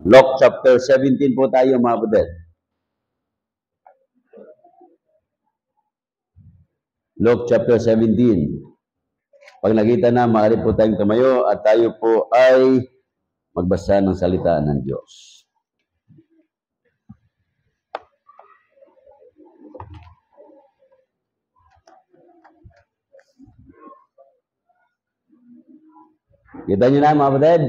Luke chapter 17 po tayo mga kapatid. Luke chapter 17. Pag nakita na, maaari po tayong tumayo at tayo po ay magbasa ng salita ng Diyos. Kita nyo na mga kapatid?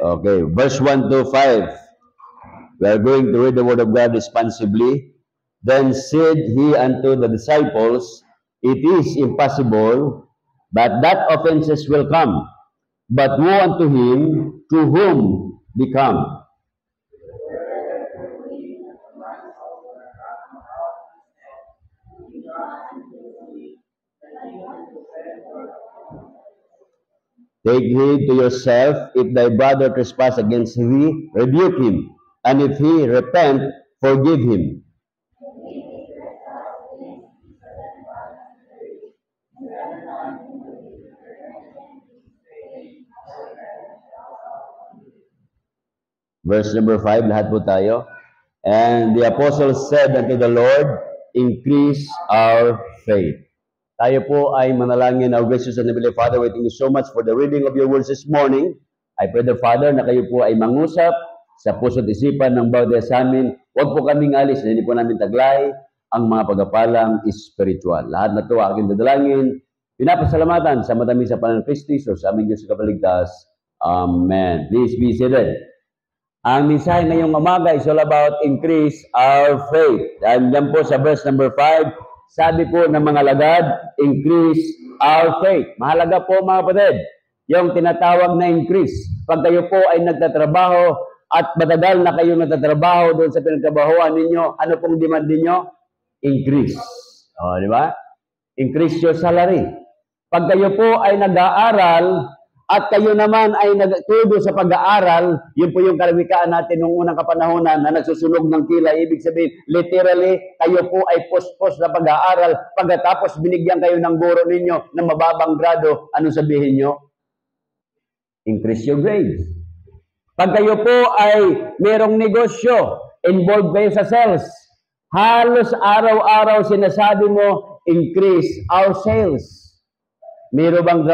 Okay, verse 1 to 5. We are going to read the word of God responsibly. Then said he unto the disciples, It is impossible, but that offenses will come. But woe unto him to whom they come. Take heed to yourself, if thy brother trespass against thee, rebuke him, and if he repent, forgive him. Verse number 5, lahat po tayo. And the apostles said unto the Lord, Increase our faith. Tayo po ay manalangin. Our gracious and heavenly Father, we thank you so much for the reading of your words this morning. I pray the Father na kayo po ay mangusap sa puso't isipan ng bawat isa sa amin. Huwag po kaming alis na hindi po namin taglay ang mga pagpapalang spiritual. Lahat na ito aking dadalangin. Pinapasalamatan sa matamis sa Panginoon Kristo Jesus, sa aming Diyos sa kapaligtas. Amen. Please be seated. Ang mensahe ngayong umaga is all about increase our faith. Dahil yan po sa verse number 5, sabi po ng mga lagad, increase our faith. Mahalaga po mga kapatid, yung tinatawag na increase. Pag kayo po ay nagtatrabaho at matagal na kayo nagtatrabaho doon sa pinagtrabahoan ninyo, ano pong demand ninyo? Increase. O, di ba? Increase your salary. Pag kayo po ay nag-aaral at kayo naman ay nagtudo sa pag-aaral, yun po yung kalawikaan natin noong unang kapanahonan na nagsusunog ng tila. Ibig sabihin, literally, kayo po ay post-post na pag-aaral. Pagkatapos binigyan kayo ng guro ninyo ng mababang grado, ano sabihin nyo? Increase your grades. Pag kayo po ay merong negosyo, involved kayo sa sales, halos araw-araw sinasabi mo, increase our sales. Meron bang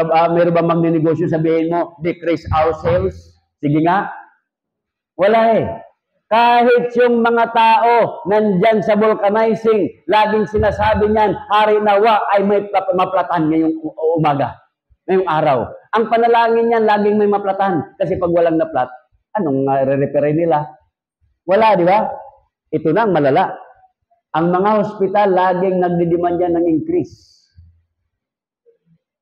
magninegosyo, sabihin mo, decrease our sales? Sige nga. Wala eh. Kahit yung mga tao nandyan sa vulcanizing, laging sinasabi niyan, hari nawa ay may maplatan ngayong umaga, ngayong araw. Ang panalangin niyan, laging may maplatan. Kasi pag walang naplat, anong re-repair nila? Wala, di ba? Ito na ang malala. Ang mga hospital, laging nagdidiman yan ng increase.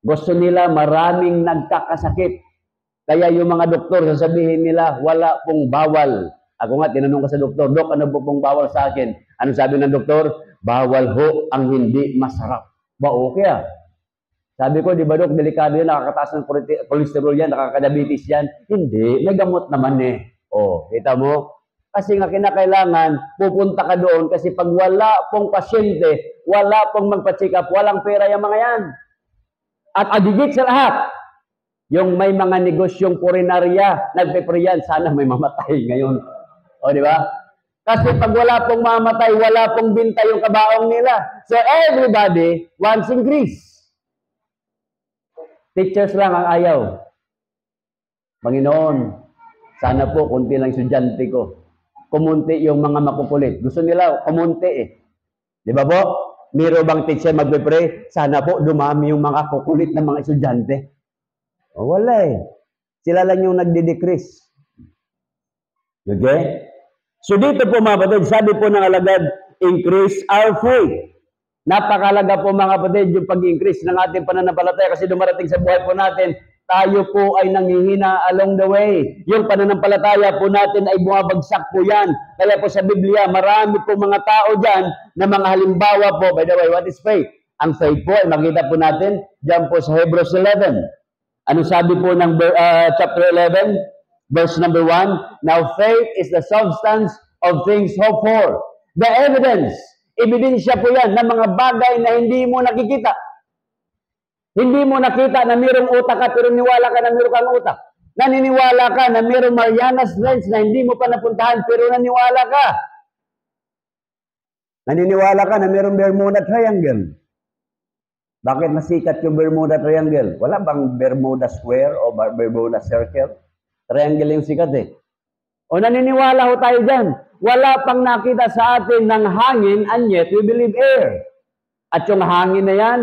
Gusto nila maraming nagkakasakit. Kaya yung mga doktor, sasabihin nila, wala pong bawal. Ako nga, tinanong ko sa doktor, Dok, ano po pong bawal sa akin? Ano sabi ng doktor? Bawal ho ang hindi masarap. Ba, okay ah. Sabi ko, di ba Dok, delikado yan, nakakataas ng cholesterol yan, nakakadiabetes yan. Hindi, may gamot naman eh. O, kita mo? Kasi nga kinakailangan, pupunta ka doon kasi pag wala pong pasyente, wala pong magpa-check up, walang pera yung mga yan. At adigit sa lahat, yung may mga negosyong purinarya, nagpe-priyan, sana may mamatay ngayon. O, di ba? Kasi pag wala pong mamatay, wala pong binta yung kabaong nila. So, everybody wants increase. Teachers lang ang ayaw. Panginoon, sana po, kunti lang estudyante ko. Kumunti yung mga makukulit. Gusto nila, kumunti eh. Di ba po? Miro bang teacher magpe-pray? Sana po dumami yung mga kukulit ng mga estudyante. O, wala eh. Sila lang yung nagdi-decrease. Okay? So dito po mga kapatid, sabi po ng alagad, increase our faith. Napakalaga po mga kapatid yung pag-increase ng ating pananampalataya kasi dumarating sa buhay po natin, tayo po ay nanghihina along the way. Yung pananampalataya po natin ay bumabagsak po yan. Kaya po sa Biblia, marami po mga tao dyan na mga halimbawa po. By the way, what is faith? Ang faith po ay makita po natin dyan po sa Hebrews 11. Ano sabi po ng chapter 11? Verse number 1, Now faith is the substance of things hoped for. The evidence, ebidensya po yan ng mga bagay na hindi mo nakikita. Hindi mo nakita na mayroong utak ka pero niwala ka na mayroong kang utak. Naniniwala ka na mayroong Marianas Trench na hindi mo pa napuntahan pero naniwala ka. Naniniwala ka na mayroong Bermuda Triangle. Bakit nasikat yung Bermuda Triangle? Wala bang Bermuda Square o Bermuda Circle? Triangle yung sikat eh. O naniniwala ho tayo dyan. Wala pang nakita sa atin ng hangin and yet we believe air. At yung hangin na yan,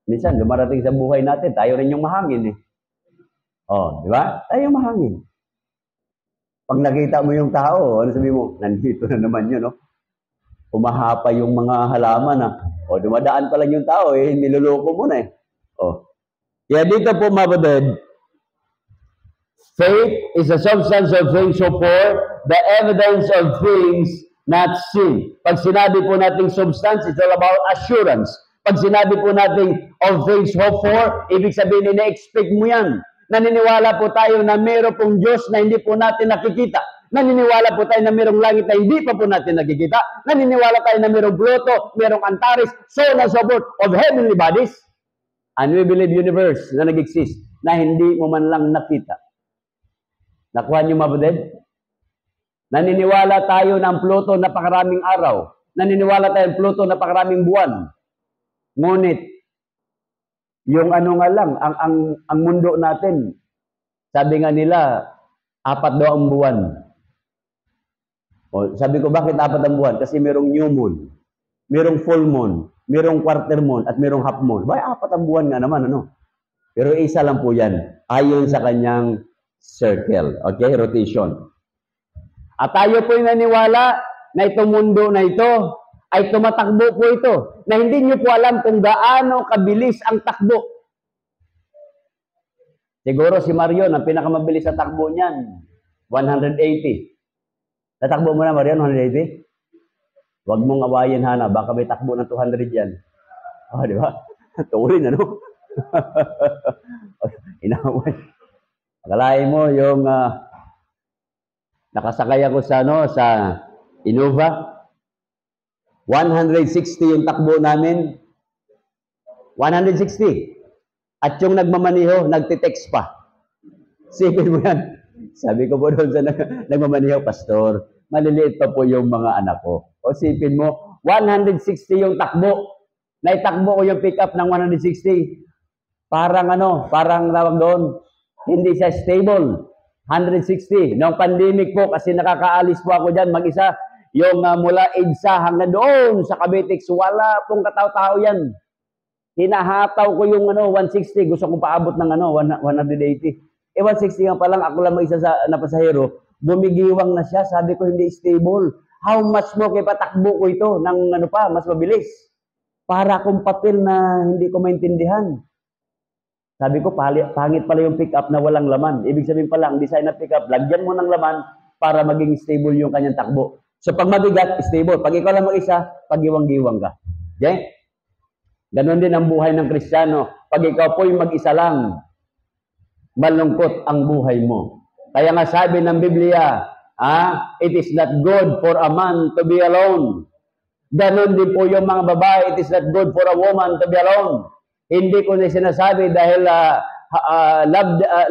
minsan dumarating sa buhay natin, tayo rin yung mahangin eh. O, di ba? Tayo yung mahangin. Pag nakita mo yung tao, ano sabi mo? Nandito na naman yun, no? Umahapa yung mga halaman, ha? O, dumadaan pa lang yung tao, eh, niloloko mo na, eh. O. Kaya dito po, mabadad, faith is the substance of things hoped for, the evidence of things not seen. Pag sinabi po nating substance, it's all about assurance. Pag sinabi po nating of things hoped for, ibig sabihin, ina-expect mo yan. Naniniwala po tayo na meron pong Diyos na hindi po natin nakikita. Naniniwala po tayo na mayroong langit na hindi pa po natin nakikita. Naniniwala tayo na mayroong Pluto, mayroong Antares, so on and so forth of heavenly bodies. And we believe universe na nag-exist na hindi mo man lang nakita. Nakuha niyo mabudid? Naniniwala tayo na ang Pluto napakaraming araw. Naniniwala tayo ang Pluto napakaraming buwan. Ngunit, yung ano nga lang, ang mundo natin, sabi nga nila, 4 daw ang buwan. O, sabi ko, bakit 4 ang buwan? Kasi merong new moon, merong full moon, merong quarter moon, at merong half moon. Bay, 4 ang buwan nga naman, ano? Pero isa lang po yan, ayon sa kanyang circle. Okay, rotation. At tayo po yung naniwala na itong mundo na ito ay tumatakbo po ito, na hindi nyo po alam kung gaano kabilis ang takbo. Siguro si Marion, ang pinakamabilis sa takbo niyan, 180. Natakbo mo na, Marion, 180? Huwag mong awayin, Hana. Baka may takbo ng 200 yan. Oh, di ba? Tuwin, ano? Inaway. Akalain mo yung nakasakay ako sa, sa Innova. 160 yung takbo namin. 160. At yung nagmamaniho, nagtitext pa. Sipin mo yan. Sabi ko po doon sa nagmamaniho, Pastor, maliliit pa po yung mga anak ko. O sipin mo, 160 yung takbo. Naitakbo ko yung pick-up ng 160. Parang parang tawag doon, hindi siya stable. 160. Noong pandemic po, kasi nakakaalis po ako dyan mag-isa, yung mula EDSA hanggang doon sa Cavitex, wala pong katao-tao yan. Hinahataw ko yung 160, gusto kong paabot ng 180. 160 nga pa lang, ako lang mag-isa na pasahero, bumigiwang na siya, sabi ko hindi stable. How much mo kaya patakbo ko ito ng mas mabilis? Para akong papel na hindi ko maintindihan. Sabi ko, pangit pala yung pick-up na walang laman. Ibig sabihin pala, ang design na pick-up, lagyan mo ng laman para maging stable yung kanyang takbo. So pag mabigat, stable. Pag ikaw lang mag-isa, pagiwang-giwang ka. Okay? Ganon din ang buhay ng Kristiyano. Pag ikaw po'y mag-isa lang, malungkot ang buhay mo. Kaya nga sabi ng Biblia, it is not good for a man to be alone. Ganon din po yung mga babae, it is not good for a woman to be alone. Hindi ko na sinasabi dahil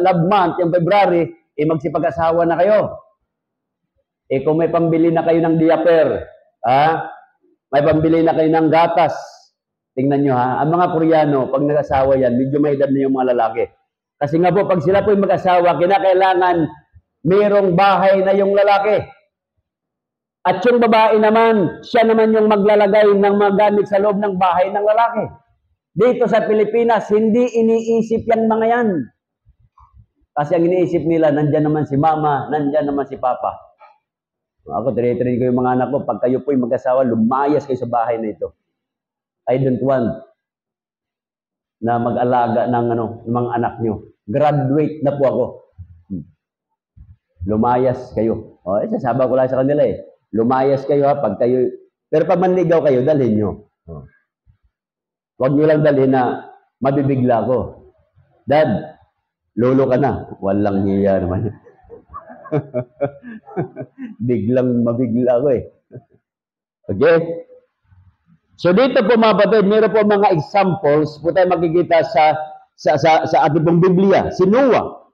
love month, yung February, magsipag-asawa na kayo. Kung may pambili na kayo ng diaper, may pambili na kayo ng gatas, tingnan nyo ang mga Koreano, pag nag-asawa yan, medyo may edad na yung mga lalaki. Kasi nga po, pag sila po yung mag-asawa, kinakailangan mayroong bahay na yung lalaki. At yung babae naman, siya naman yung maglalagay ng mga gamit sa loob ng bahay ng lalaki. Dito sa Pilipinas, hindi iniisip yung mga yan. Kasi ang iniisip nila, nandyan naman si mama, nandyan naman si papa. Ako, tinitrain ko yung mga anak ko, pag kayo po yung mag-asawa, lumayas kayo sa bahay na ito. I don't want na mag-alaga ng mga anak nyo. Graduate na po ako. Lumayas kayo. Sasaba ko lang sa kanila Lumayas kayo pag kayo, pero pag manligaw kayo, dalhin nyo. Huwag nyo lang dalhin na mabibigla ko. Dad, lolo ka na. Walang hiya naman. Biglang mabigla ko Okay? So dito po mga kapatid, meron po mga examples po tayo makikita sa ating pong Biblia. Si Noah.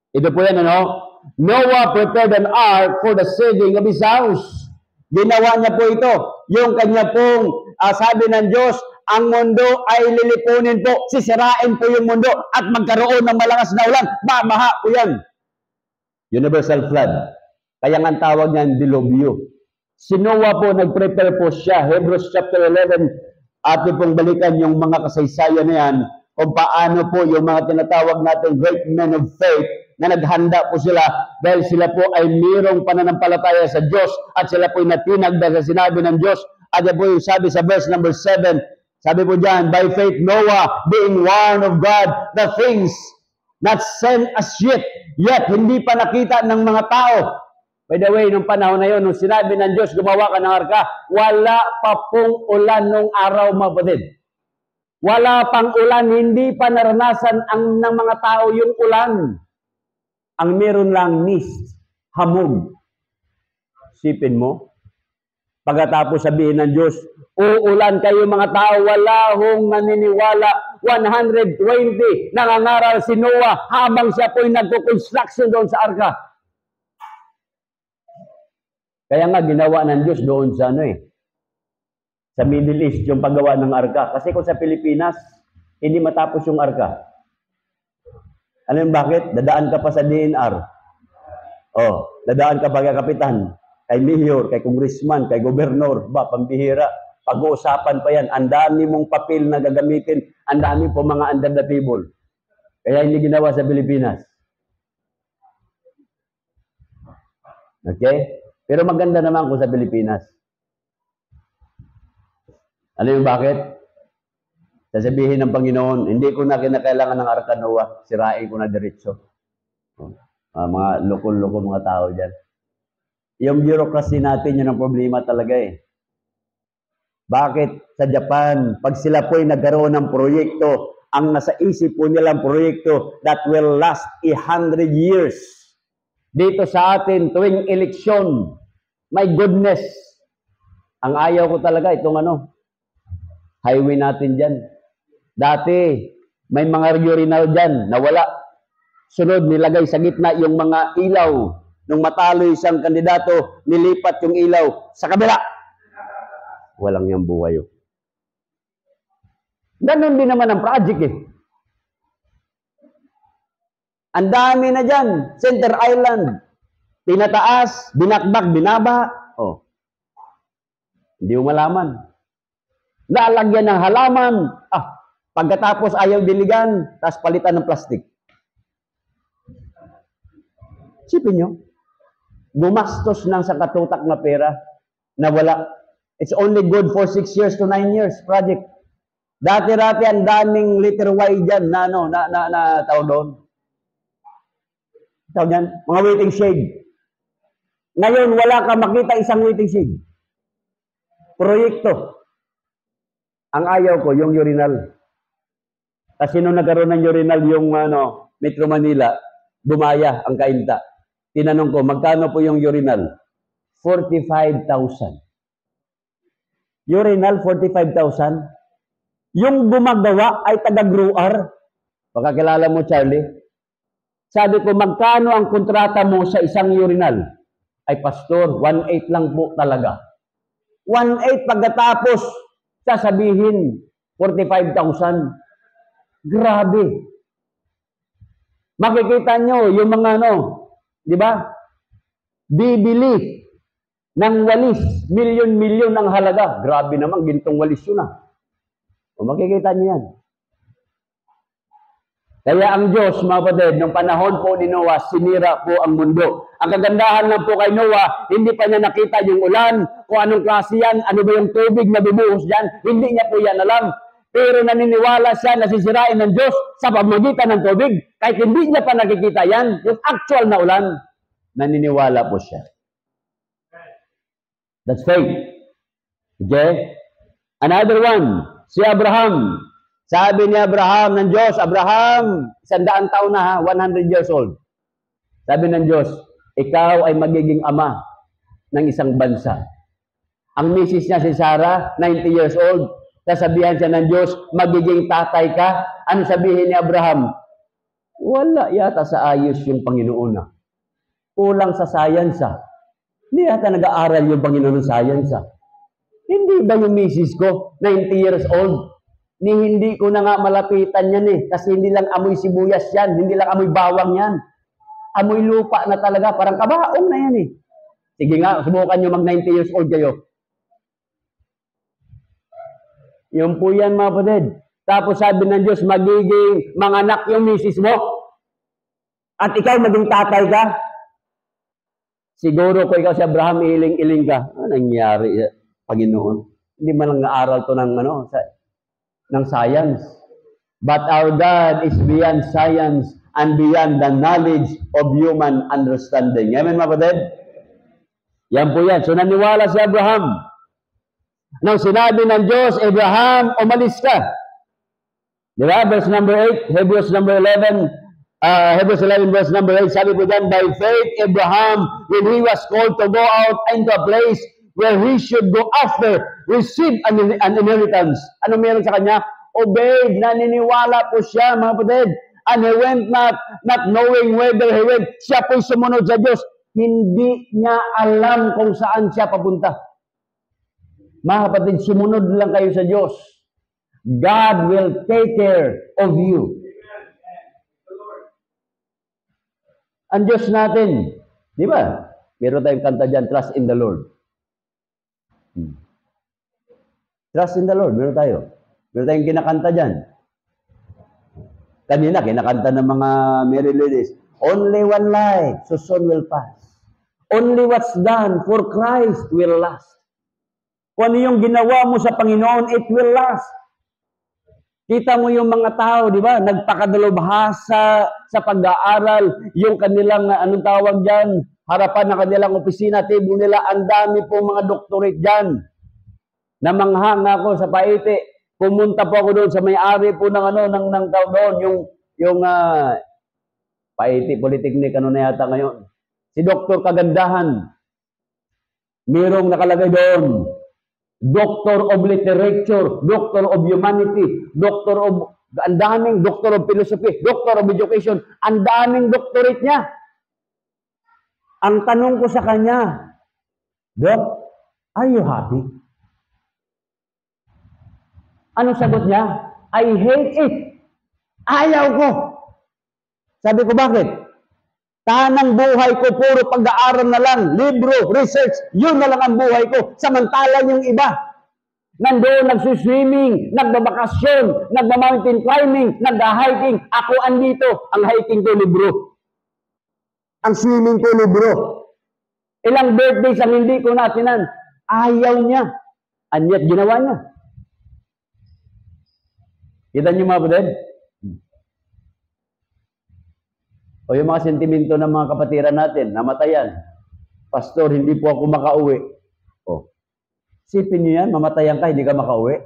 Ito po yan, ano? Noah prepared an ark for the saving of his house. Ginawa niya po ito. Yung kanya pong sabi ng Diyos, ang mundo ay lilipunin po, sisirain po yung mundo at magkaroon ng malakas na ulan. Babaha po yan. Universal flood. Kaya nga ang tawag niyan, dilubyo. Si Noah po, nag-prepare po siya. Hebrews chapter 11, atin pong balikan yung mga kasaysayan na yan, kung paano po yung mga tinatawag natin great men of faith, na naghanda po sila dahil sila po ay mayroong pananampalataya sa Diyos at sila po ay natinag dahil sa sinabi ng Diyos. At yan po yung sabi sa verse number 7, sabi po dyan, by faith Noah, being warned of God, the things not seen as yet hindi pa nakita ng mga tao. By the way, nung panahon na yun, nung sinabi ng Diyos, gumawa ka ng arka, wala pa pong ulan nung araw, mga kapatid. Wala pang ulan, hindi pa naranasan ng mga tao yung ulan. Ang meron lang mist, hamog. Sipin mo, pagkatapos sabihin ng Diyos, uulan kayo mga tao, wala hong naniniwala. 120, nangangaral si Noah habang siya po'y nagko-construction doon sa arka. Kaya nga ginawa ng Diyos doon sa sa Middle East yung paggawa ng arka. Kasi kung sa Pilipinas, hindi matapos yung arka. Alam mo bakit? Dadaan ka pa sa DNR. Dadaan ka pa kay kapitan, kay mayor, kay congressman, kay gobernador, pambihira. Pag-uusapan pa yan. Ang dami mong papel na gagamitin, ang dami po mga under the table. Kaya hindi ginawa sa Pilipinas. Okay? Pero maganda naman kung sa Pilipinas. Alam mo bakit? Sasabihin ng Panginoon, hindi ko na kinakailangan ng Arka Noah, sirain ko na diretso. Mga loko-loko mga tao dyan. Yung bureaucracy natin, yun ang problema talaga eh. Bakit sa Japan, pag sila po'y nagkaroon ng proyekto, ang nasa isip po nilang proyekto that will last 100 years. Dito sa atin, tuwing eleksyon, my goodness, ang ayaw ko talaga itong highway natin dyan. Dati, may mga urinal dyan, nawala. Sunod, nilagay sa gitna yung mga ilaw. Nung matalo isang kandidato, nilipat yung ilaw sa kabila. Walang yung buhay yun. Ganon din naman ang project eh. Ang dami na dyan. Center Island. Tinataas, binakbak, binaba. Hindi mo malaman. Lalagyan ng halaman. Pagkatapos ayaw diligan, tapos palitan ng plastic. Sipin nyo, gumastos ng sa katutak na pera na wala. It's only good for 6 years to 9 years project. Dati-dati ang daming liter Y dyan na tawag doon. Tawag yan, mga waiting shade. Ngayon, wala ka makita isang waiting shade. Proyekto. Ang ayaw ko, yung urinal. Kasi nung nagkaroon ng urinal yung Metro Manila, bumaya ang kainta. Tinanong ko, magkano po yung urinal? 45,000. Urinal, 45,000. Yung gumagawa ay taga-Gruar. Baka kilala mo, Charlie. Sabi ko, magkano ang kontrata mo sa isang urinal? Ay, pastor, 1.8 lang po talaga. 1.8 pagkatapos, sasabihin, 45,000. Grabe. Makikita nyo yung mga di ba? Bibili ng walis, milyon-milyon ang halaga. Grabe naman, gintong walis yun makikita nyo yan. Kaya ang Diyos, mga kapatid, nung panahon po ni Noah, sinira po ang mundo. Ang kagandahan lang po kay Noah, hindi pa niya nakita yung ulan, kung anong klase yan, ano ba yung tubig na bumuhos dyan, hindi niya po yan alam. Pero naniniwala siya na sisirain ng Diyos sa pamamagitan ng tubig. Kahit hindi niya pa nakikita yan, yung actual na ulan, naniniwala po siya. That's faith. Okay? Another one, si Abraham. Sabi ni Abraham ng Diyos, Abraham, 100 taon na 100 years old. Sabi ng Diyos, ikaw ay magiging ama ng isang bansa. Ang misis niya si Sarah, 90 years old. Sasabihan siya ng Diyos, magiging tatay ka. Ano sabihin ni Abraham? Wala yata sa ayos yung Panginoon na. Kulang sa sayansa. Hindi yata nag-aaral yung Panginoon ng sayansa. Hindi ba yung misis ko, 90 years old, hindi ko na nga malapitan yan eh. Kasi hindi lang amoy sibuyas yan, hindi lang amoy bawang yan. Amoy lupa na talaga, parang kabaong na yan eh. Sige nga, subukan nyo mag 90 years old kayo. Yun po yan mga kapatid. Tapos sabi ng Diyos, magiging manganak yung misis mo. At ikaw maging tatay ka. Siguro kung ikaw si Abraham, iling-iling ka. Ano nangyari, Panginoon? Hindi man lang naaral to ng, ng science. But our God is beyond science and beyond the knowledge of human understanding. Amen, mga kapatid? Yan po yan. So, naniwala si Abraham. Nang sinabi ng Diyos, Abraham, umalis ka. Diba? Verse number 8, Hebrews number 11, Hebrews 11 verse number 8, sabi po dyan, by faith, Abraham, when he was called to go out into a place where he should go after, receive an inheritance. Ano meron sa kanya? Obeyed, naniniwala po siya, mga kapatid. And he went not knowing whether he went. Siya po'y sumunod sa Diyos. Hindi niya alam kung saan siya papunta. Mga kapatid, sumunod lang kayo sa Diyos. God will take care of you. Ang Diyos natin, di ba? Meron tayong kanta dyan, trust in the Lord. Trust in the Lord, meron tayo. Meron tayong kinakanta dyan. Kanina, kinakanta ng mga merry ladies, only one life, so soon will pass. Only what's done for Christ will last. Kung ano yung ginawa mo sa Panginoon, it will last. Kita mo yung mga tao, di ba? Nagpakadalubhasa sa pag-aaral, yung kanilang, anong tawag dyan, harapan ng kanilang opisina, table nila, ang dami pong mga doctorate dyan. Namanghang ako sa Paite. Pumunta po ako doon sa may-ari po ng ng tao doon, yung Paite Polytechnic, na yata ngayon. Si Dr. Kagandahan. Merong nakalagay doon. Doctor of Literature, Doctor of Humanity, Doctor of, ang daming Doctor of Philosophy, Doctor of Education, ang daming doctorate niya. Ang tanong ko sa kanya, Doc, are you happy? Anong sagot niya? I hate it. Ayaw ko. Sabi ko, bakit? Tanang buhay ko, puro pag-aaral na lang, libro, research, yun na lang ang buhay ko. Samantalang yung iba, nandoon nagsuswimming, nagbabakasyon, nagba-mountain climbing, nagda-hiking. Ako andito, ang hiking ko libro. Ang swimming ko libro. Ilang birthdays ang hindi ko natinan. Ayaw niya. And yet, ginawa niya. Kita niyo mga kapatid? O yung mga sentimento ng mga kapatiran natin, namatayan. Pastor, hindi po ako makauwi. O, sipin niyo yan, mamatayan ka, hindi ka makauwi.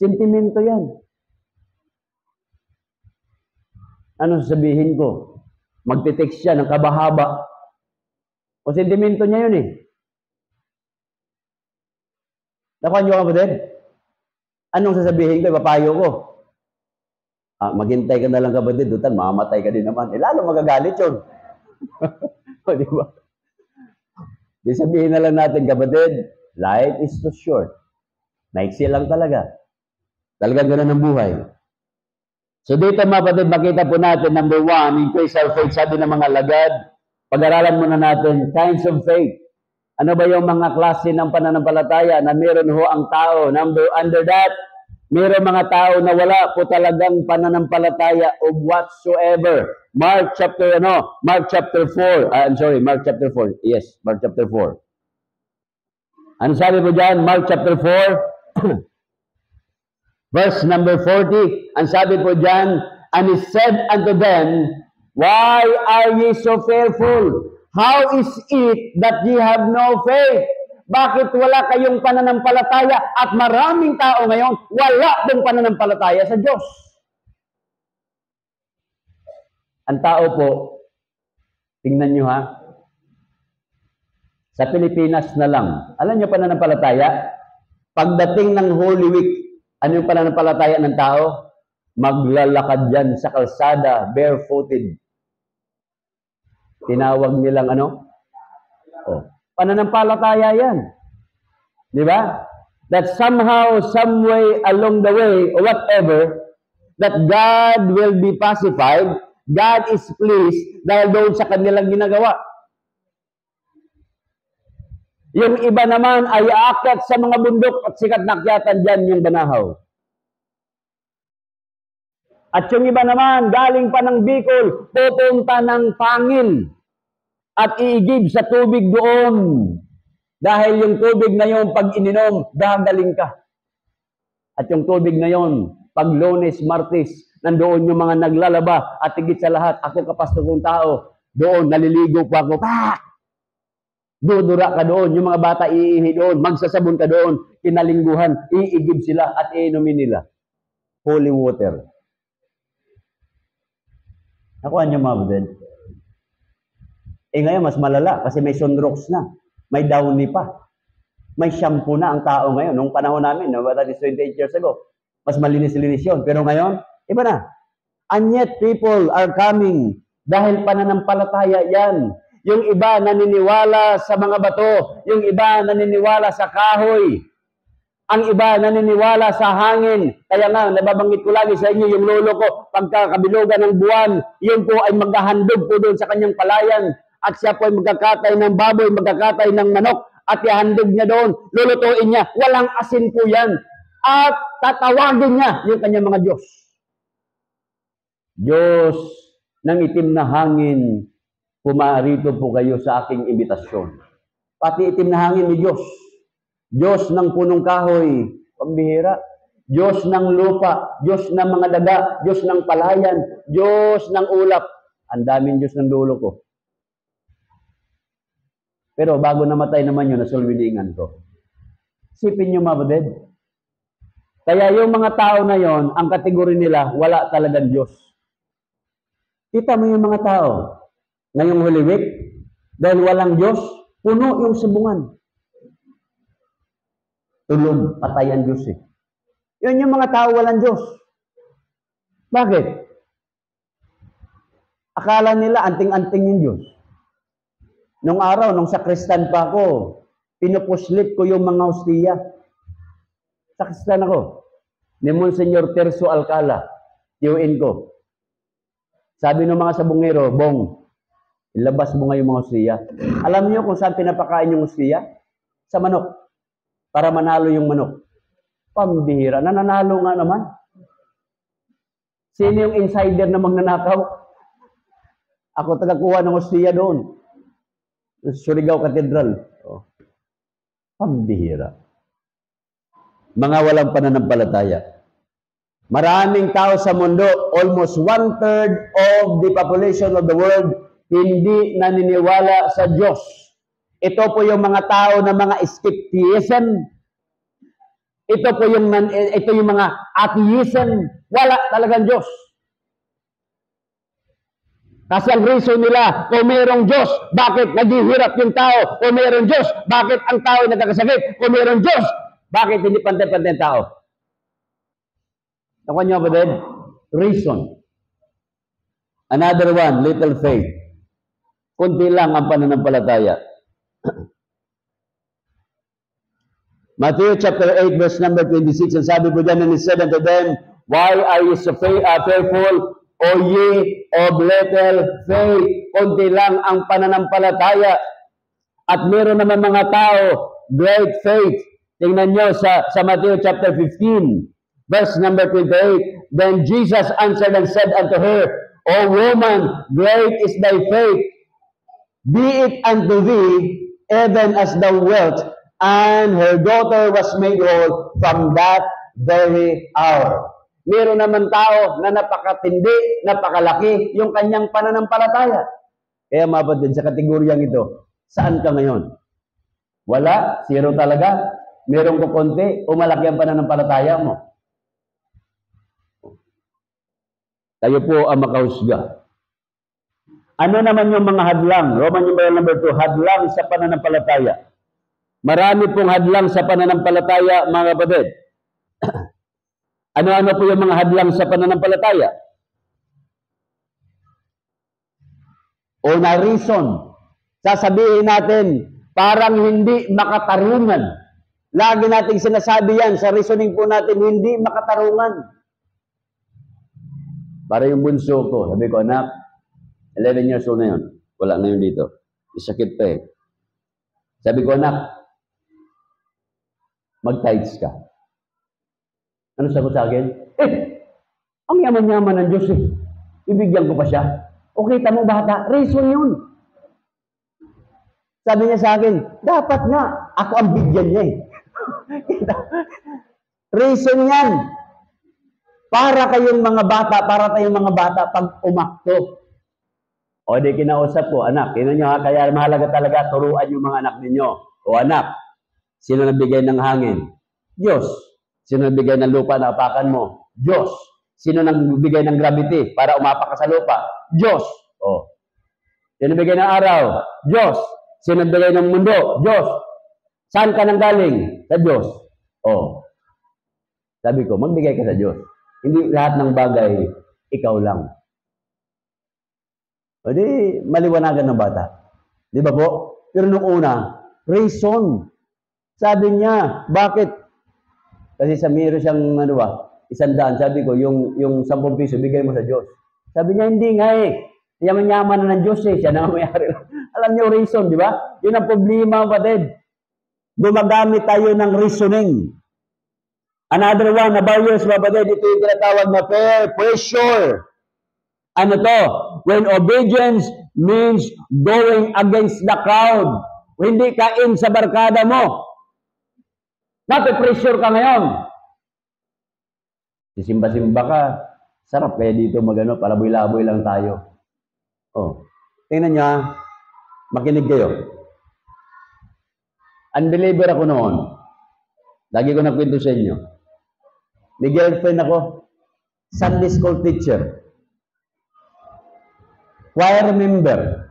Sentimento yan. Ano sasabihin ko? Magte-text siya ng kabahaba. O sentimento niya yun eh. Nakuha niyo kapatid? Anong sasabihin ko? Ipapayo ko. Maghintay ka na lang kapatid, dutan, mamamatay ka din naman. Lalo magagalit yun. O, di ba? Di sabihin na lang natin, kapatid, life is too short. Naiksi lang talaga. Talagang ganun ang buhay. So dito mga kapatid, makita po natin, number 1, increase our faith. Sabi ng mga lagad, pag-aralan muna natin, kinds of faith. Ano ba yung mga klase ng pananampalataya na meron ho ang tao? Under that, meron mga tao na wala po talagang pananampalataya of whatsoever. Mark chapter 4. Mark chapter 4. Yes, Mark chapter 4. Ano sabi po dyan? Mark chapter 4. Verse number 40. Ang sabi po dyan, and he said unto them, why are ye so fearful? How is it that ye have no faith? Bakit wala kayong pananampalataya at maraming tao ngayon wala pong pananampalataya sa Diyos? Ang tao po, tingnan nyo ha, sa Pilipinas na lang, alam nyo pananampalataya? Pagdating ng Holy Week, ano yung pananampalataya ng tao? maglalakad yan sa kalsada, barefooted. Tinawag nilang ano? Pananampalataya yan. Di ba? That somehow, some way, along the way, or whatever, that God will be pacified, God is pleased dahil doon sa kanilang ginagawa. Yung iba naman ay aakyat sa mga bundok at sikat na akyatan dyan yung Banahaw. At yung iba naman, galing pa ng Bicol, pupunta ng Pangil at iigib sa tubig doon. Dahil yung tubig na yon, pag ininom, dahagaling ka. At yung tubig na yon, pag Lunes, Martes, nandoon yung mga naglalaba at higit sa lahat, ako kapastor kong tao, doon, naliligo pa ako. Dudura ka doon, yung mga bata iihi doon, magsasabon ka doon, kinalingguhan, iigib sila at iinumin nila. Holy water. Nakuha niyo mga budel? Ngayon, mas malala kasi may sunrocks na. May downy pa. May shampoo na ang tao ngayon. Nung panahon namin, that is 28 years ago, mas malinis-linis yun. Pero ngayon, iba na. And yet, people are coming dahil pananampalataya yan. Yung iba naniniwala sa mga bato. Yung iba naniniwala sa kahoy. Ang iba naniniwala sa hangin. Kaya nga, nababanggit ko lagi sa inyo, yung lolo ko, pagkakabilugan ng buwan, yun po ay maghahandog po doon sa kanyang palayan. At siya po ay magkakatay ng baboy, magkakatay ng manok, at ihandog niya doon. Lulutuin niya. Walang asin po yan. At tatawagin niya yung kanyang mga Diyos. Diyos ng itim na hangin, pumarito po kayo sa aking imbitasyon. Pati itim na hangin ni Diyos. Diyos ng punong kahoy, pambihira. Diyos ng lupa, Diyos ng mga daga, Diyos ng palayan, Diyos ng ulap. Ang daming Diyos ng dulo ko. Pero bago namatay naman yun, nasulwiningan ko. Sipin nyo mga baded. Kaya yung mga tao na yon, ang kategori nila, wala talagang Diyos. Kita mo yung mga tao, ngayong Holy Week, dahil walang Diyos, puno yung sibungan. Tulog, patay ang Diyos eh. Yun yung mga tao walang Diyos. Bakit? Akala nila anting-anting yung Diyos. Nung araw, nung sakristan pa ako, pinupuslit ko yung mga hostiya. Sakristan ako. Ni Monsignor Terso Alcala, tiyuin ko. Sabi ng mga sabungero, Bong, ilabas mo nga yung mga hostiya. Alam niyo kung saan pinapakain yung hostiya? Sa manok. Para manalo yung manok. Pambihira. Nananalo nga naman. Sino yung insider na magnanakaw? Ako tagakuha ng hostiya doon. Surigao Cathedral. Pambihira. Mga walang pananampalataya. Maraming tao sa mundo, almost 1/3 of the population of the world, hindi naniniwala sa Diyos. Ito po yung mga tao na mga skepticism. Ito yung mga atheism. Wala talagang Diyos. Kasi ang reason nila, kung mayroong Diyos, bakit naghihirap yung tao? Kung mayroong Diyos, bakit ang tao ay nagkakasakit? Kung mayroong Diyos, bakit hindi pantay-pantay ang tao? Nakuha niyo ba din? Reason. Another one, little faith. Kunti lang ang pananampalataya. Matthew chapter 8 verse number 26, ang sabi po dyan, and he said unto them, why are you so fearful, O ye of little faith? Kunti lang ang pananampalataya. At meron naman mga tao, great faith. Tingnan nyo sa Matthew chapter 15, verse number 28. Then Jesus answered and said unto her, O woman, great is thy faith. Be it unto thee, even as thou wilt. And her daughter was made whole from that very hour. Meron naman tao na napakatindi, napakalaki yung kanyang pananampalataya. Kaya mapatid sa kategoryang ito, saan ka ngayon? Wala, zero talaga. Meron ko konti, o malaki ang pananampalataya mo. Tayo po ang makahusga. Ano naman yung mga hadlang? Roman number 2, hadlang sa pananampalataya. Marami pong hadlang sa pananampalataya, mga kapatid. Ano-ano po yung mga hadlang sa pananampalataya? O na reason. Sasabihin natin, parang hindi makatarungan. Lagi nating sinasabi yan sa reasoning po natin, hindi makatarungan. Para yung bunso ko, sabi ko, anak, 11 years old na yun. Wala na yun dito. Isakit pa eh. Sabi ko, anak, mag-tithes ka. Ano sagot sa akin? Ang yaman-yaman ng Diyos eh. Ibigyan ko pa siya. O kita mo bata, reason yun. Sabi niya sa akin, dapat nga, ako ang bigyan niya eh. Reason yan. Para kayong mga bata, para tayong mga bata pag umakto. O di kinausap ko, anak, yun nyo ha, kaya mahalaga talaga, turuan yung mga anak ninyo. O anak, sino nagbigay ng hangin? Diyos. Sino nagbigay ng lupa na apakan mo? Diyos. Sino nagbigay ng gravity para umapak ka sa lupa? Diyos. O. Sino nagbigay ng araw? Diyos. Sino nagbigay ng mundo? Diyos. Saan ka nang galing? Sa Diyos. O. Sabi ko, magbigay ka sa Diyos. Hindi lahat ng bagay, ikaw lang. O di, maliwanagan ng bata. Di ba po? Pero nung una, reason. Sabi niya, bakit? Kasi sa meron siyang, 100, sabi ko, yung 10 piso, bigay mo sa Diyos. Sabi niya, hindi nga eh. Yaman-yaman na ng Diyos eh. Siya na mayari. Alam niyo reason, di ba? Yun ang problema, kapatid. Gumagamit tayo ng reasoning. Another one, na values, kapatid, ito yung tinatawag na peer pressure. Ano to? When obedience means going against the crowd. Hindi ka in sa barkada mo. Nape-pressure ka ngayon. Sisimba-simba ka. Sarap kaya dito magano, palaboy-laboy lang tayo. Oh. Tingnan niyo, makinig kayo. Unbeliever ako noon. Lagi ko nakwento sa inyo. May girlfriend ako. Sunday school teacher. Choir member.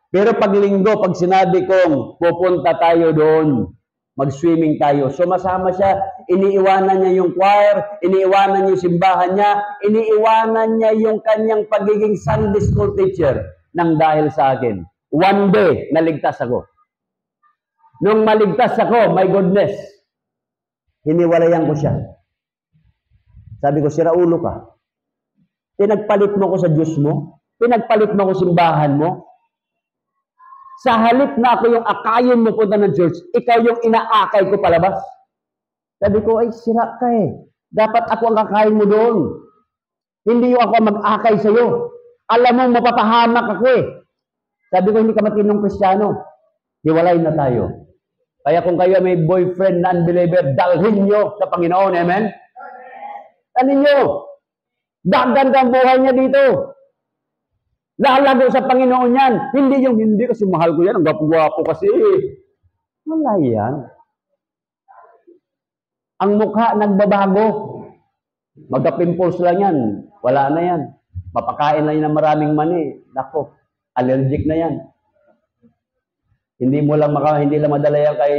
Pero pag linggo, pag sinabi kong pupunta tayo doon, mag-swimming tayo, sumasama siya, iniiwanan niya yung choir, iniiwanan niya yung simbahan niya, iniiwanan niya yung kanyang pagiging Sunday school teacher nang dahil sa akin. One day, naligtas ako. Nung maligtas ako, my goodness, hiniwalayan ko siya. Sabi ko, sira ulo ka. Pinagpalit mo ko sa Diyos mo, pinagpalit mo ko simbahan mo. Sa halip na ako yung akayin mo punta ng church, ikaw yung inaakay ko palabas. Sabi ko, ay sira ka eh. Dapat ako ang kakain mo doon. Hindi yung ako mag-akay sa'yo. Alam mo, mapapahamak ako eh. Sabi ko, hindi ka matinong Kristiyano. Hiwalay na tayo. Kaya kung kayo may boyfriend na unbeliever, dalhin nyo sa Panginoon. Amen? Dalhin nyo. Dagan ang buhay niya dito. Lalago sa Panginoon yan. Hindi yung hindi kasi mahal ko yan. Ang gwapo kasi. Wala yan. Ang mukha nagbabago. Magka-pimples lang yan. Wala na yan. Mapakain lang yan ng maraming mani. Nako, allergic na yan. Hindi lang madala yan kay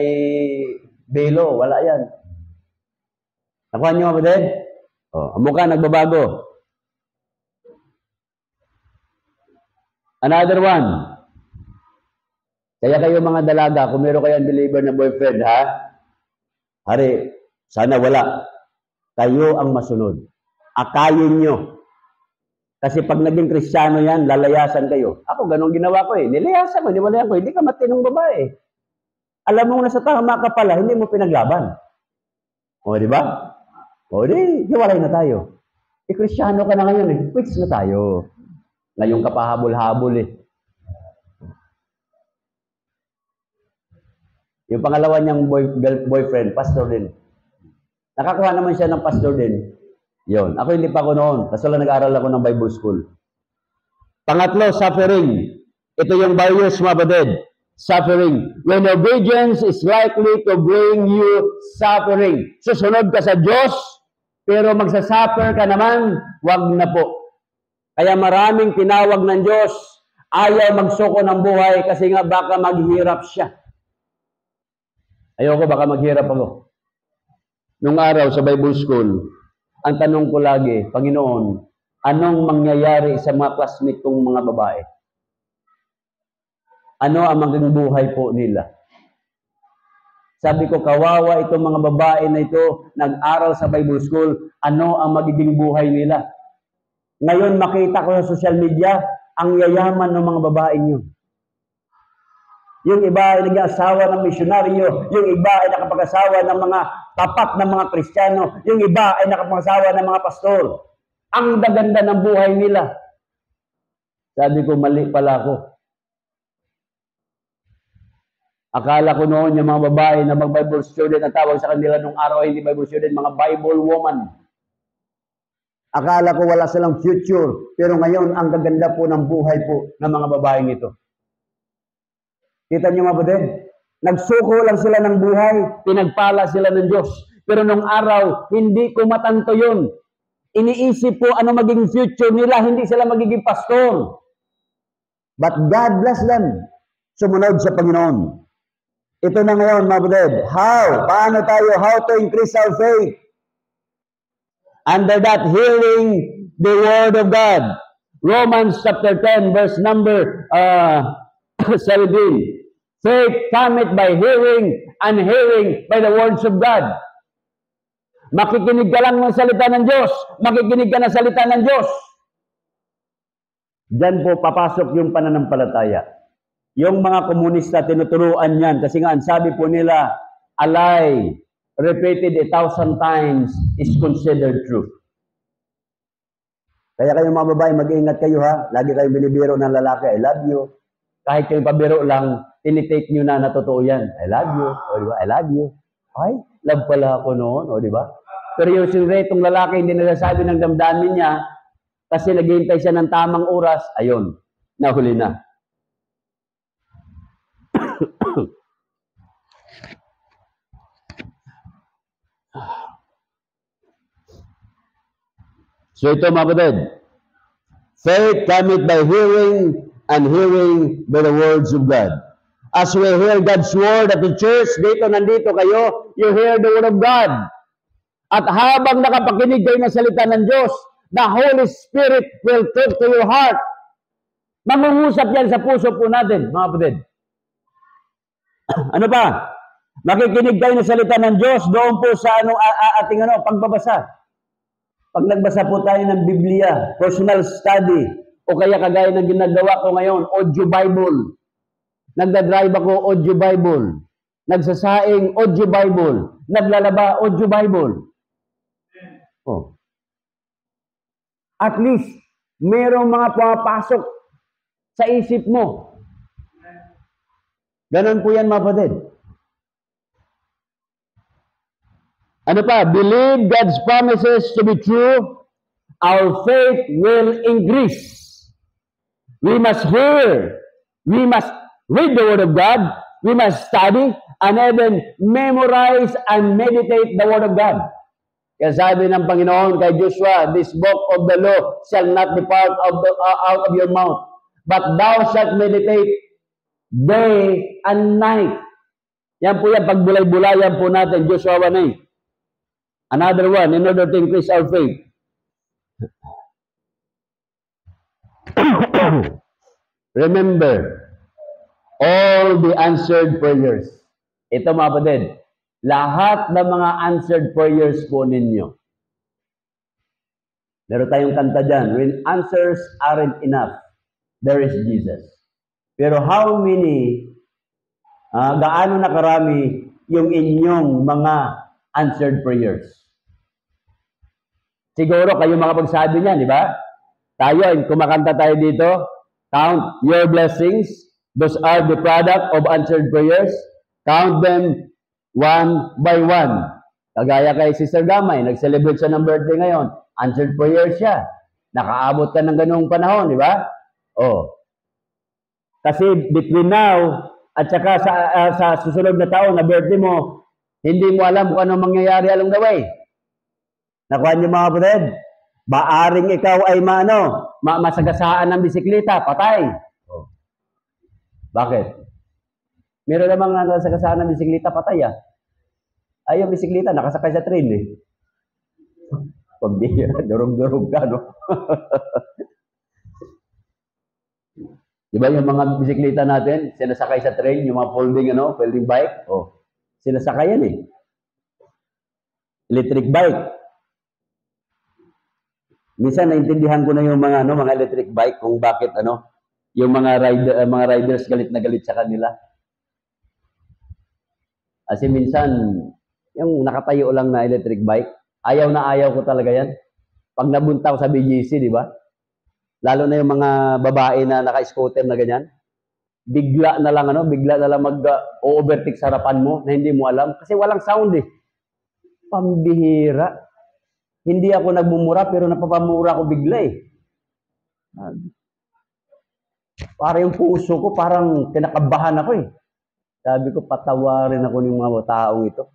Belo. Wala yan. Nakuha niyo kapatid? Oh, ang mukha nagbabago. Another one. Kaya kayo mga dalaga, kung meron kayo unbeliever na boyfriend, ha? Hari, sana wala. Kayo ang masunod. Akayin nyo. Kasi pag naging Kristiyano yan, lalayasan kayo. Ako, ganun ginawa ko eh. Nilayasan ko, niwalayan ko. Hindi ka matinong babae. Alam mo na sa tama ka pala, hindi mo pinaglaban. O, di ba? O, di, hiwalay na tayo. Kristiyano ka na ngayon eh. Quits na tayo. Ngayon ka pa habol-habol eh. Yung pangalawa niyang boyfriend, pastor din. Nakakuha naman siya ng pastor din. Yun. Ako hindi pa ako noon. Kasi wala nag-aaral ako ng Bible School. Pangatlo, suffering. Ito yung values, mga kapatid. Suffering. When obedience is likely to bring you suffering. Susunod ka sa Diyos, pero magsasuffer ka naman, wag na po. Kaya maraming tinawag ng Diyos, ayaw magsuko ng buhay kasi nga baka maghirap siya. Ayoko, baka maghirap ako. Nung araw sa Bible School, Ang tanong ko lagi, Panginoon, anong mangyayari sa mga classmate kong mga babae? Ano ang maging buhay po nila? Sabi ko, kawawa itong mga babae na ito, nag-aral sa Bible School, ano ang magiging buhay nila? Ngayon, makita ko sa social media, ang yayaman ng mga babae niyo. Yung iba ay nag-asawa ng misyonaryo, yung iba ay nakapag-asawa ng mga tapat ng mga Kristiyano, yung iba ay nakapag-asawa ng mga pastor. Ang gaganda ng buhay nila. Sabi ko, mali pala ako. Akala ko noon yung mga babae na mag-Bible student, ang tawag sa kanila nung araw hindi Bible student, mga Bible woman. Akala ko wala silang future, pero ngayon ang gaganda po ng buhay po ng mga babaeng ito. Kita niyo mga kapatid? Nagsuko lang sila ng buhay, pinagpala sila ng Diyos. Pero nung araw, hindi ko matanto yun. Iniisip po ano maging future nila, hindi sila magiging pastor. But God bless them. Sumunod sa Panginoon. Ito na ngayon, mga kapatid. Paano tayo? How to increase our faith? Under that, hearing the Word of God. Romans chapter 10, verse number 17. Faith cometh by hearing, and hearing by the words of God. Makikinig ka lang ng salita ng Diyos. Makikinig ka ng salita ng Diyos. Diyan po papasok yung pananampalataya. Yung mga komunista, tinuturuan yan. Kasi nga, ang sabi po nila, a lie repeated 1,000 times is considered truth. Kaya kayo mga babae, mag-iingat kayo ha. Lagi kayong binibiro ng lalaki, I love you. Kahit kayo pabiro lang, tinitake nyo na totoo yan. I love you. O diba? I love you. Ay, love pala ako noon. O diba? Pero yung sikretong lalaki, hindi nasasabi ng damdamin niya kasi naghihintay siya ng tamang oras. Ayun, nahuli na. So ito mga kapatid, faith cometh by hearing, and hearing by the words of God. As we hear God's word at the church, nandito kayo, you hear the word of God. At habang nakapakinig kayo ng salita ng Diyos, the Holy Spirit will talk to your heart. Mangungusap yan sa puso po natin, mga kapatid. Ano pa? Makikinig kayo ng salita ng Diyos doon po sa ating pagbabasa. Pag nagbasa po tayo ng Biblia, personal study, o kaya kagaya ng ginagawa ko ngayon, audio Bible. Nagdadrive ako, audio Bible. Nagsasaing, audio Bible. Naglalaba, audio Bible. Oh. At least, mayroong mga pumapasok sa isip mo. Ganon po yan, mga kapatid. Ano pa? Believe God's promises to be true. Our faith will increase. We must hear. We must read the Word of God. We must study and even memorize and meditate the Word of God. Kaya sabi ng Panginoon kay Joshua, this book of the law shall not depart out of your mouth, but thou shalt meditate day and night. Yan po yan, pagbulay-bulayan po natin, Joshua 1:8. Another one, in order to increase our faith. Remember, all the answered prayers. Ito mga kapatid, lahat ng mga answered prayers po ninyo. Meron tayong kanta dyan, when answers aren't enough, there is Jesus. Pero how many, gaano na karami yung inyong mga answered prayers? Siguro kayo makapagsabi niyan, di ba? Tayo, kumakanta tayo dito, count your blessings. Those are the product of answered prayers. Count them one by one. Kagaya kay Sister Gamay, nag-celebrate siya ng birthday ngayon. Answered prayers siya. Nakaabot ka ng ganung panahon, di ba? Oh. Kasi between now at saka sa susunod na taon na birthday mo, hindi mo alam kung anong mangyayari along the way. Nakuha niyo mga kapatid? Baaring ikaw ay masagasaan ng bisikleta, patay. Oh. Bakit? Meron namang nasagasaan ng bisikleta, patay ah. Ay, yung bisikleta, nakasakay sa train eh. Pambihira, durog-durog ka, no? Di ba yung mga bisikleta natin, sinasakay sa train, yung mga folding bike, sinasakay yan eh. Electric bike. Minsan naintindihan ko na yung mga electric bike kung bakit yung mga riders galit na galit sa kanila. Kasi minsan yung nakatayo lang na electric bike, ayaw na ayaw ko talaga yan. Pag nabunta ko sa BGC, di ba? Lalo na yung mga babae na naka-scooter na ganyan, bigla na lang mag-overtake sa harapan mo na hindi mo alam kasi walang sound eh. Pambihira. Hindi ako nagmumura pero napapamura ko bigla eh. Para yung puso ko parang kinakabahan ako eh. Sabi ko patawarin ako ng mga taong ito.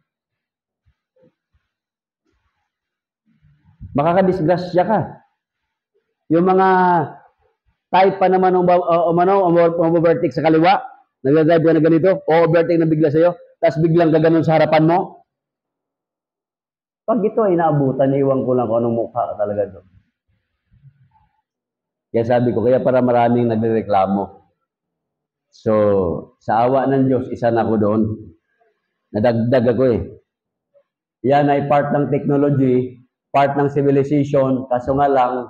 Makakadisgrasya ka. Yung mga type pa naman overtake sa kaliwa, nag-drive ka na ganito, overtake na bigla sa'yo, tapos biglang gaganon sa harapan mo. Pag ito ay naabutan, iwan ko lang kung anong mukha talaga doon. Kaya sabi ko, kaya para maraming nagreklamo. So, sa awa ng Diyos, isa na ako doon. Nadagdag ako eh. Yan ay part ng technology, part ng civilization, kaso nga lang,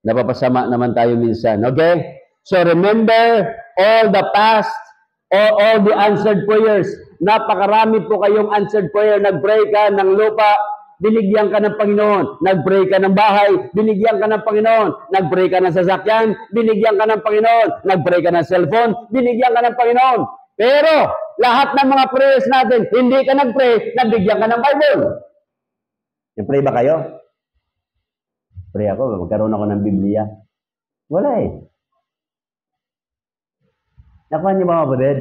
napapasama naman tayo minsan. Okay? So remember all the past or all the answered prayers. Napakarami po kayong answered prayer. Nag-pray ka ng lupa, binigyan ka ng Panginoon. Nag-pray ka ng bahay, binigyan ka ng Panginoon. Nag-pray ka ng sasakyan, binigyan ka ng Panginoon. Nag-pray ka ng cellphone, binigyan ka ng Panginoon. Pero lahat ng mga prayers natin, hindi ka nag-pray, nabigyan ka ng Bible. Nag-pray ba kayo? Pray ako, magkaroon ako ng Biblia. Wala eh. Nakuha niyo mga kapatid?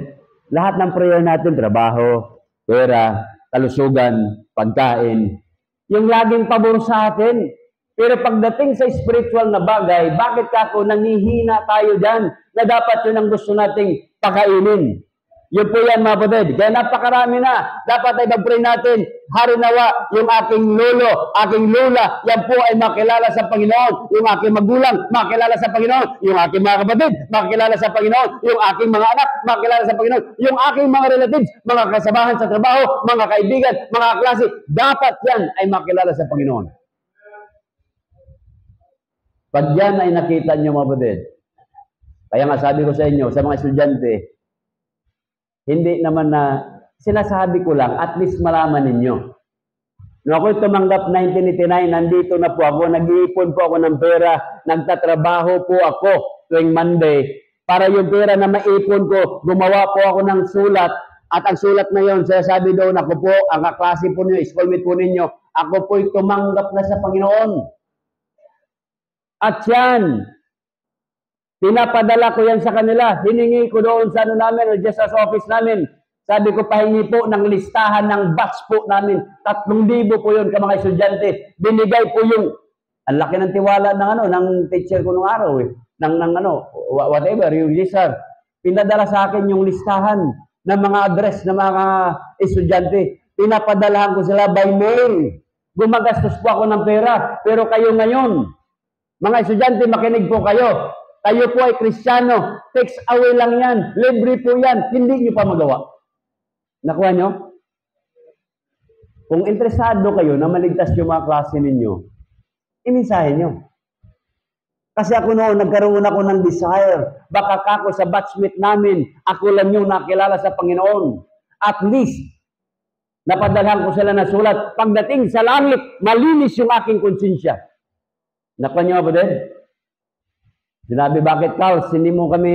Lahat ng prayer natin, trabaho, pera, kalusugan, pagkain, yung laging pabor sa atin. Pero pagdating sa spiritual na bagay, bakit kako nangihina tayo dyan na dapat yun ang gusto nating pakainin? Yun po yan mga kapatid. Kaya napakarami na. Dapat ay mag-pray natin. Harinawa, yung aking lolo, aking lola, yan po ay makilala sa Panginoon. Yung aking magulang, makilala sa Panginoon. Yung aking mga kapatid, makilala sa Panginoon. Yung aking mga anak, makilala sa Panginoon. Yung aking mga relatives, mga kasamahan sa trabaho, mga kaibigan, mga klase, dapat yan ay makilala sa Panginoon. Pag yan ay nakita nyo mga kapatid, kaya nga sabi ko sa inyo, sa mga estudyante, hindi naman na sinasabi ko lang, at least malaman ninyo. Nung ako'y tumanggap 1989, nandito na po ako, nag-iipon po ako ng pera, nagtatrabaho po ako tuwing Monday, para yung pera na maipon ko, gumawa po ako ng sulat, at ang sulat na yon, sasabi doon, ako po, ang kaklase po ninyo, schoolmate po ninyo, ako po'y tumanggap na sa Panginoon. At yan, pinapadala ko yan sa kanila. Hiningi ko doon sa namin, just as office namin. Sabi ko, pahingi po ng listahan ng batch po namin. 3,000 po yun ka mga estudyante. Binigay po yung, ang laki ng tiwala ng teacher ko nung araw eh. Whatever, yung sir. Pinadala sa akin yung listahan ng mga address ng mga estudyante. Pinapadalahan ko sila by mail. Gumagastos po ako ng pera. Pero kayo ngayon, mga estudyante, makinig po kayo. Tayo po ay Kristiyano. Takes away lang yan. Libre po yan. Hindi nyo pa magawa. Nakuha nyo? Kung interesado kayo na maligtas yung mga klase ninyo, iminsahe nyo. Kasi ako noon, nagkaroon ako ng desire. Baka kako sa batchmate namin, ako lang yung nakilala sa Panginoon. At least, napadalhan ko sila na sulat. Pagdating sa langit, malinis yung aking konsensya. Nakuha nyo ba din? Sinabi, bakit Carl, hindi mo kami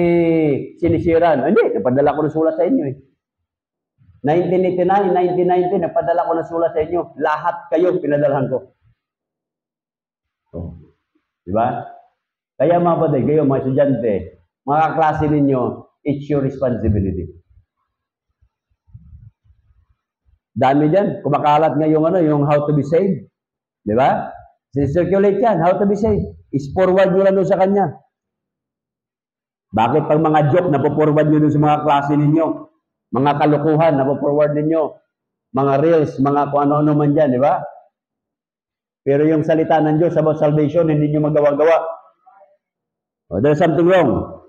sinisiran? Hindi, napadala ko ng sulat sa inyo eh. 1989, 1990, napadala ko ng sulat sa inyo. Lahat kayo, pinadalhan ko. So, di ba? Kaya mga kapatid, kayo mga estudyante, mga klase ninyo, it's your responsibility. Dami dyan. Kumakalat nga yung how to be saved. Di ba? Circulate yan, how to be saved. Is-forward nyo lang doon sa kanya. Bakit pag mga joke, napo-forward nyo dun sa mga klase ninyo? Mga kalukuhan, napo-forward ninyo? Mga reels, mga kung ano-ano man dyan, di ba? Pero yung salita ng Diyos about salvation, hindi nyo magawa-gawa. Oh, there's something wrong.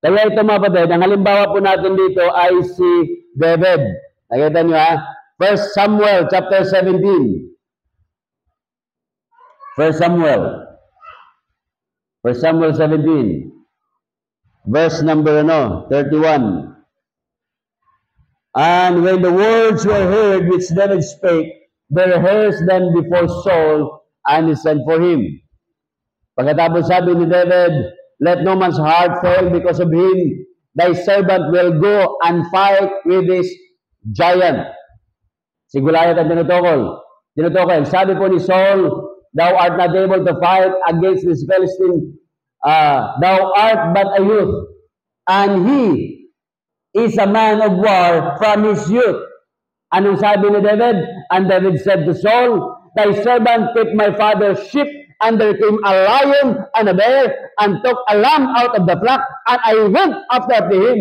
Kaya ito mga kapatid, ang halimbawa po natin dito ay si David. Nakita nyo ha? 1 Samuel chapter 17. 1 Samuel. 1 Samuel 17. Verse number 31. And when the words were heard which David spake, they rehearsed them before Saul, and he sent for him. Pagkatapos sabi ni David, let no man's heart fail because of him. Thy servant will go and fight with this giant. Si Goliath ang tinutokol. Sabi po ni Saul, thou art not able to fight against this Philistine. Thou art but a youth, and he is a man of war from his youth. Anong sabi ni David? And David said to Saul, thy servant kept my father's sheep, and there came a lion and a bear, and took a lamb out of the flock, and I went after him,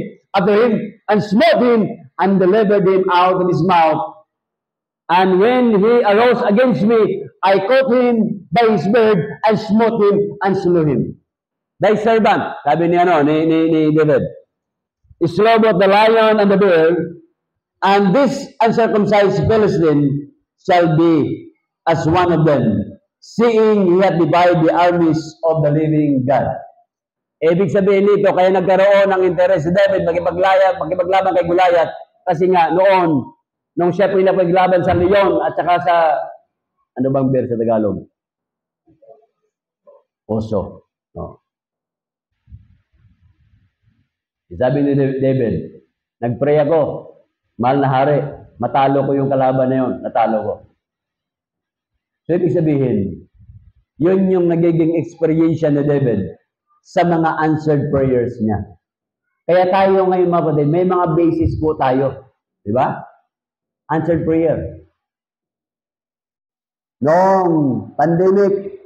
and smote him, and delivered him out of his mouth. And when he arose against me, I caught him by his beard, and smote him, and slew him. Thy servant, sabi ni David, slew both the lion and the bear, and this uncircumcised Philistine shall be as one of them, seeing he hath divided the armies of the living God. Ibig sabihin nito, kaya nagkaroon ng interes si David makipaglaban kay Goliath, kasi nga noon, nung siya po pinapaglaban sa leon at saka sa, ano bang bear sa Tagalog? Oso. No. Sabi ni David, nagpray ako, mahal na hari, matalo ko yung kalaban na yun, natalo ko. So, ibig sabihin, yun yung nagiging experience ni David sa mga answered prayers niya. Kaya tayo ngayon mga kapatid, may mga basis po tayo. Di ba? Answered prayer. Noong pandemic,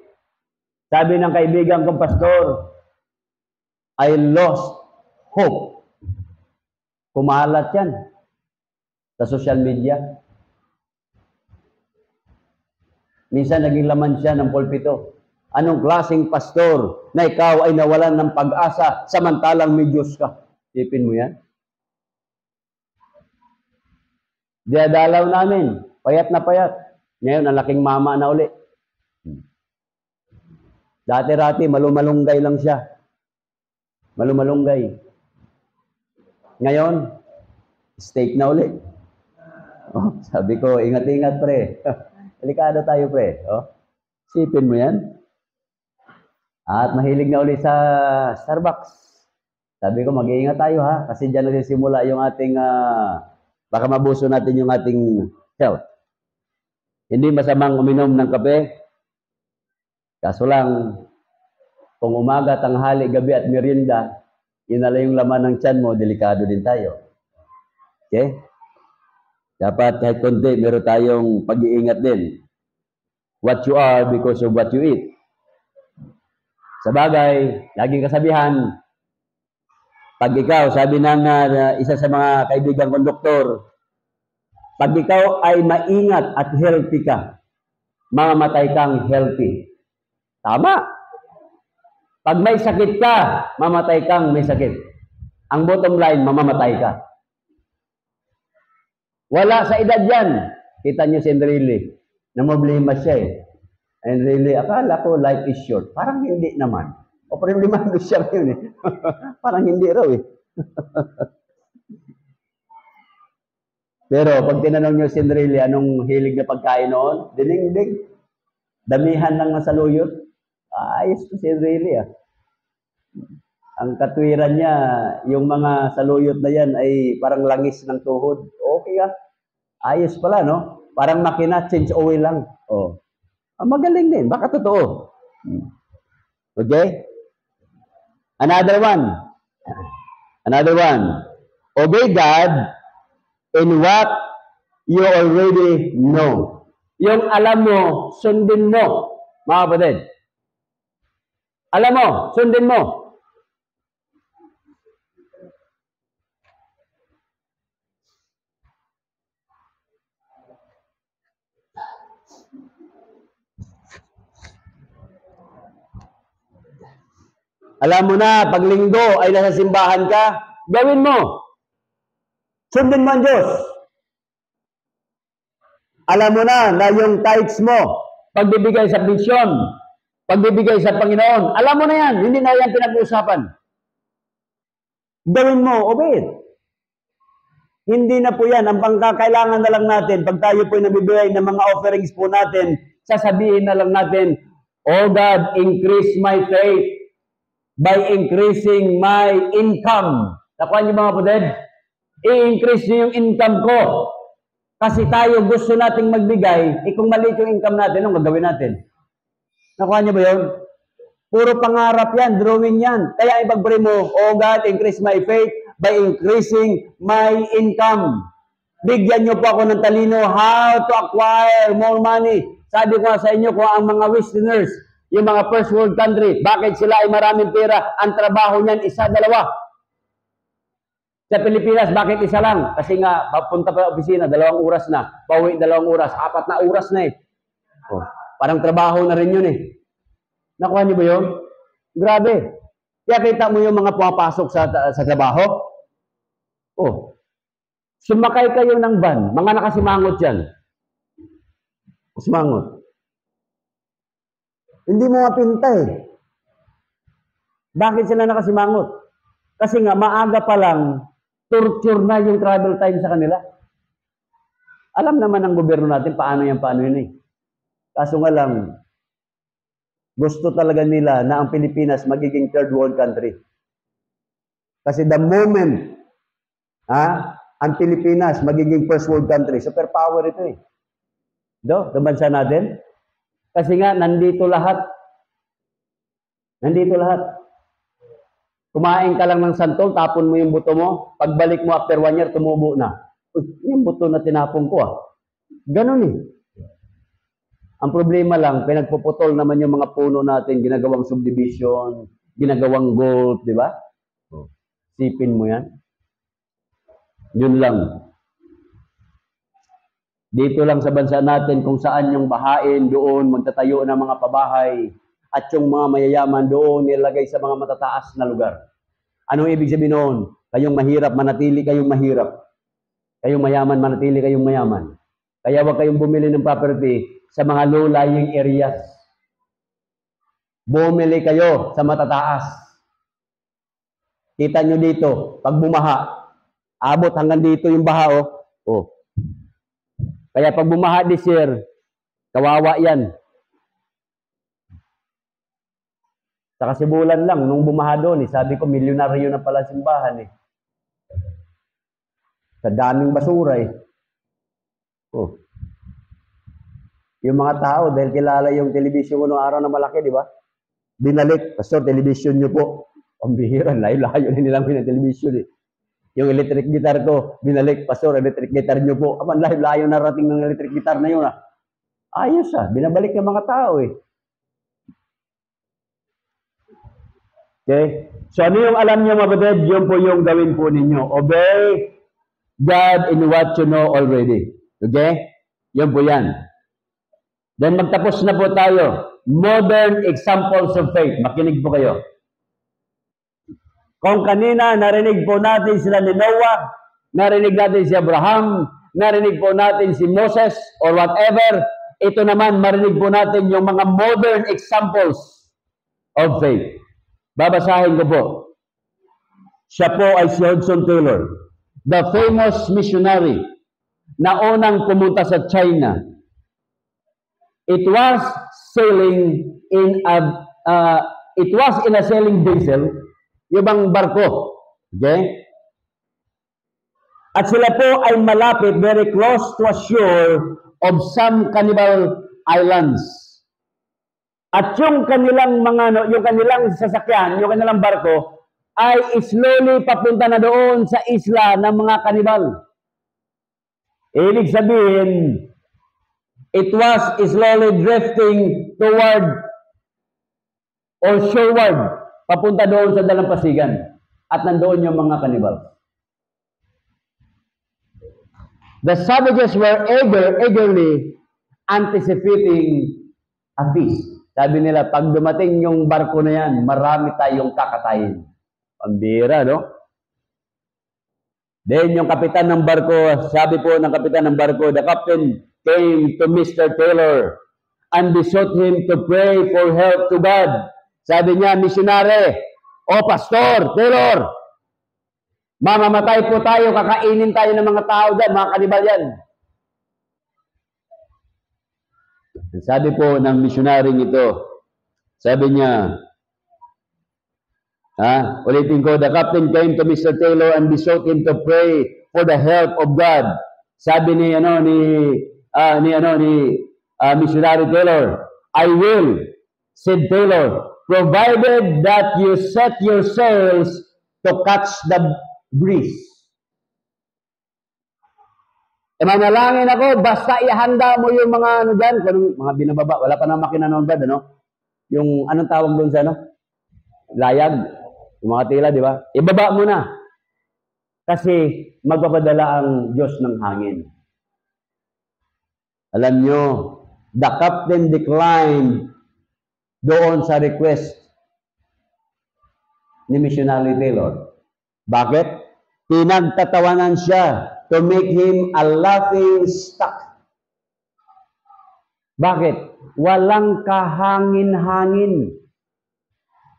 sabi ng kaibigan kong pastor, I lost hope. Kumalat yan sa social media. Minsan naging laman siya ng pulpito. Anong klaseng pastor na ikaw ay nawalan ng pag-asa samantalang may Diyos ka? Isipin mo yan. Diadalaw namin. Payat na payat. Ngayon, ang laking mama na uli. Dati-rati, malumalunggay lang siya. Malumalunggay. Ngayon, steak na uli. Oh, sabi ko, ingat-ingat pre. Delikado tayo pre. Oh, sipin mo yan. At mahilig na uli sa Starbucks. Sabi ko, mag-iingat tayo ha. Kasi dyan nagsisimula yung ating, baka mabuso natin yung ating health. Hindi masamang uminom ng kape. Kaso lang, kung umaga, tanghali, gabi at merienda, yun na lang yung laman ng tiyan mo, delikado din tayo. Okay? Dapat kahit konti, meron tayong pag-iingat din. What you are because of what you eat. Sa bagay, laging kasabihan, pag ikaw, sabi ng isa sa mga kaibigan kong doktor, pag ikaw ay maingat at healthy ka, mamamatay kang healthy. Tama. Pag may sakit ka, mamatay kang may sakit. Ang bottom line, mamamatay ka. Wala sa edad yan. Kita niyo si Enrile, na problema siya eh. Enrile, akala ko life is short. Parang hindi naman. O problema siya yun eh. Parang hindi raw eh. Pero pag tinanong niyo si Enrile, anong hilig na pagkain noon? Dining-ding. Damihan lang ng saluyot. Ayos to si Enrile ah. Ang katwiran niya, yung mga saluyot na yan ay parang langis ng tuhod. Okay ah. Ayos pala, no? Parang makina, change oil lang. Oh. Magaling din. Baka totoo. Okay? Another one. Obey God in what you already know. Yung alam mo, sundin mo. Mga kapatid. Alam mo, sundin mo. Alam mo na, pag linggo ay nasa simbahan ka, gawin mo. Sundin mo ang Diyos. Alam mo na yung tithes mo, pagbibigay sa misyon, pagbibigay sa Panginoon, alam mo na yan, hindi na yan pinag-uusapan. Gawin mo, obey it. Hindi na po yan. Ang pangkakailangan na lang natin, pag tayo po nabibigay ng mga offerings po natin, sasabihin na lang natin, "Oh God, increase my faith by increasing my income." Nakuha niyo mga kapatid? I-increase niyo yung income ko. Kasi tayo gusto nating magbigay, kung maliit yung income natin, anong gagawin natin? Nakuha niyo ba yun? Puro pangarap yan, drawing yan. Kaya ipag-pray mo, "Oh God, increase my faith by increasing my income." Bigyan niyo po ako ng talino how to acquire more money. Sabi ko sa inyo, kung ang mga Westerners, yung mga first world country, bakit sila ay maraming pera? Ang trabaho niyan, isa, dalawa. Sa Pilipinas, bakit isa lang? Kasi nga, papunta pa opisina, 2 oras na. Pauwi, 2 oras. 4 na oras na eh. Oh, parang trabaho na rin yun eh. Nakuha niyo ba yun? Grabe. Kaya kita mo yung mga pumapasok sa trabaho. Oh, sumakay kayo ng van. Mga nakasimangot yan. Simangot. Hindi mo mapinta eh. Bakit sila nakasimangot? Kasi nga, maaga pa lang, torture na yung travel time sa kanila. Alam naman ng gobyerno natin paano yun eh. Kaso nga lang, gusto talaga nila na ang Pilipinas magiging third world country. Kasi the moment ang Pilipinas magiging first world country, superpower ito eh. Sa bansa natin. Kasi nga, nandito lahat. Nandito lahat. Kumain ka lang ng santol, tapon mo yung buto mo. Pagbalik mo after 1 year, tumubo na. Uy, yung buto na tinapon ko Ganun eh. Ang problema lang, pinagpuputol naman yung mga puno natin, ginagawang subdivision, ginagawang gold, di ba? Sipin mo yan. Yun lang. Dito lang sa bansa natin, kung saan yung bahain, doon magtatayo ng mga pabahay, at yung mga mayayaman doon nilagay sa mga matataas na lugar. Anong ibig sabihin noon? Kayong mahirap, manatili kayong mahirap. Kayong mayaman, manatili kayong mayaman. Kaya huwag kayong bumili ng property sa mga low-lying areas. Bumili kayo sa matataas. Kita nyo dito, pag bumaha, abot hanggang dito yung baha, Kaya pag bumaha this year, kawawa yan. Sa Kasibulan lang, nung bumaha doon, sabi ko, milyonaryo na pala simbahan eh. Sa daming basura eh. Yung mga tao, dahil kilala yung television ko noong araw na malaki, di ba? Binalik, "Pastor, television nyo po." Ang bihira, layo-layo na nilang pinag-television eh. Yung electric guitar ko, binalik, "Pastor, electric guitar nyo po." Aman, layo-layo na rating ng electric guitar na yun Ayos binabalik ng mga tao eh. Okay? So ano yung alam niyo mga kapatid? Yun po yung gawin po ninyo. Obey God in what you know already. Okay? Yun po yan. Then magtapos na po tayo. Modern examples of faith. Makinig po kayo. Kung kanina narinig po natin sila ni Noah, narinig natin si Abraham, narinig po natin si Moses or whatever, ito naman marinig po natin yung mga modern examples of faith. Babasahin ko po. Siya po ay si Hudson Taylor, the famous missionary na unang pumunta sa China. It was in a sailing vessel, yung bang barko. Okay? At sila po ay malapit, very close to a shore of some cannibal islands. At yung kanilang yung kanilang sasakyan, yung kanilang barko, ay slowly papunta na doon sa isla ng mga kanibal. Ibig sabihin, it was slowly drifting toward or shoreward, papunta doon sa dalampasigan. At nandoon yung mga kanibal. The savages were eagerly anticipating a feast. Sabi nila, pag dumating yung barko na yan, marami tayong kakatayin. Pambira, no? Then yung kapitan ng barko, sabi po ng kapitan ng barko, the captain came to Mr. Taylor and besought him to pray for help to God. Sabi niya, missionary, Pastor Taylor, mamamatay po tayo, kakainin tayo ng mga tao dyan, mga kanibal yan. Sabi po ng missionary ito, sabi niya, ulitin ko, the captain came to Mr. Taylor and besought him to pray for the help of God. Sabi ni missionary Taylor, I will, said Taylor, provided that you set your sails to catch the breeze. Manalangin ako, basta ihanda mo yung mga dyan, mga binababa, wala pa na makina noon ba, yung anong tawag doon sa layag, yung mga tila, di ba? Ibaba mo na. Kasi magpapadala ang Diyos ng hangin. Alam nyo, the captain declined doon sa request ni missionary Taylor. Bakit? Pinagtatawanan siya to make him a laughing stock. Bakit? Walang kahangin-hangin.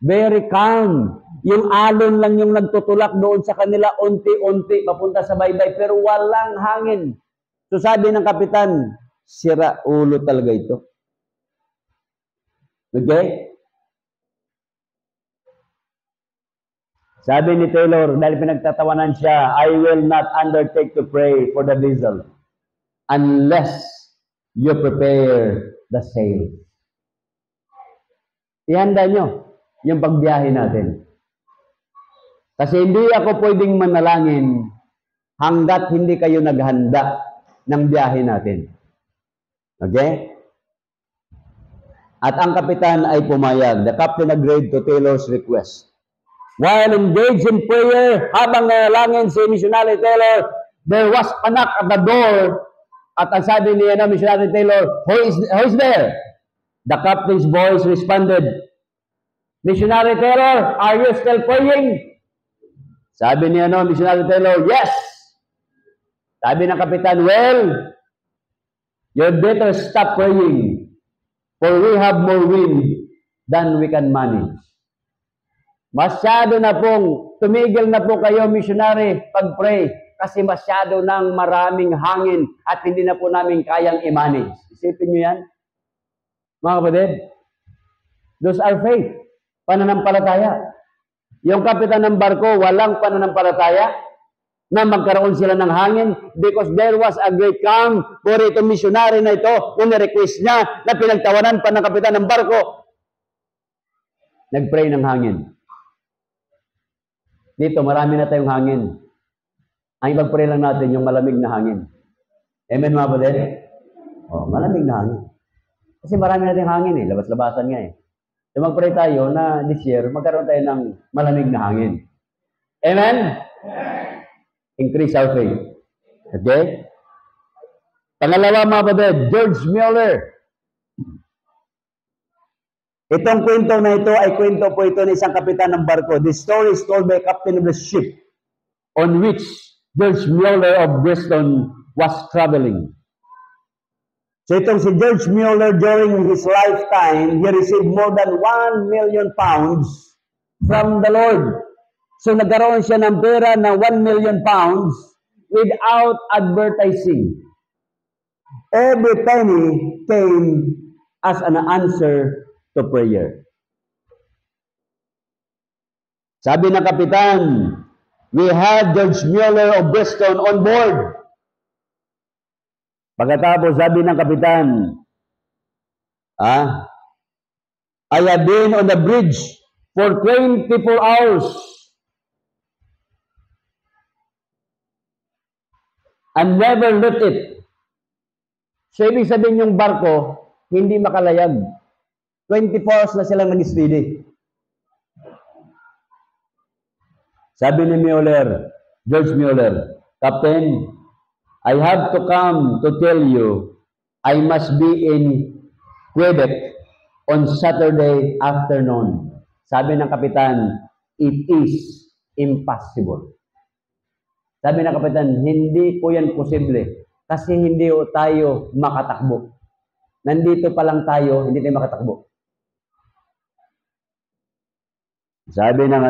Very calm. Yung alon lang yung nagtutulak doon sa kanila, unti-unti, papunta sa baybay, pero walang hangin. So sabi ng kapitan, sira ulo talaga ito. Okay? Sabi ni Taylor, dahil pinagtatawanan siya, I will not undertake to pray for the vessel unless you prepare the sail. Ihanda nyo yung pagbiyahe natin. Kasi hindi ako pwedeng manalangin hanggat hindi kayo naghanda ng biyahe natin. Okay? At ang kapitan ay pumayag. The captain agreed to Taylor's request. While engaged in prayer, habang nanalangin si missionary Taylor, there was a knock at the door. At ang sabi ni missionary Taylor, who is there? The captain's voice responded, Missionary Taylor, are you still praying? Sabi ni missionary Taylor, yes. Sabi ng kapitan, well, you'd better stop praying, for we have more wind than we can manage. Masyado na pong, tumigil na po kayo, missionary, pag-pray, kasi masyado nang maraming hangin at hindi na po namin kayang i-manage. Isipin nyo yan, mga kapatid. Those are faith, pananampalataya. Yung kapitan ng barko, walang pananampalataya na magkaroon sila ng hangin because there was a great calm for itong missionary na ito na nirequest niya na pinagtawanan pa ng kapitan ng barko. Nag-pray ng hangin. Dito, marami na tayong hangin. Ang ipag-pray lang natin yung malamig na hangin. Amen, mga kapatid? Malamig na hangin. Kasi marami na tayong hangin eh. Labas-labasan nga eh. So mag-pray tayo na this year, magkaroon tayo ng malamig na hangin. Amen? Increase our faith. Okay? Pangalawa, mga kapatid, George Mueller. Itong kwento na ito ay kwento po ito ng isang kapitan ng barko. This story is told by a captain of the ship on which George Mueller of Bristol was traveling. So itong si George Mueller during his lifetime, he received more than 1 million pounds from the Lord. So nagkaroon siya ng pera na 1 million pounds without advertising. Every penny came as an answer to prayer. Sabi ng kapitan, we had George Mueller of Bristol on board. Pagkatapos sabi ng kapitan, I have been on the bridge for 24 hours and never left it. So ibig sabihin yung barko, hindi makalayag. 24 hours na silang nag-steady. Sabi ni Mueller, George Mueller, Captain, I have to come to tell you, I must be in Quebec on Saturday afternoon. Sabi ng kapitan, it is impossible. Sabi ng kapitan, hindi po yan posible kasi hindi tayo makatakbo. Nandito pa lang tayo, hindi tayo makatakbo. Sabi ng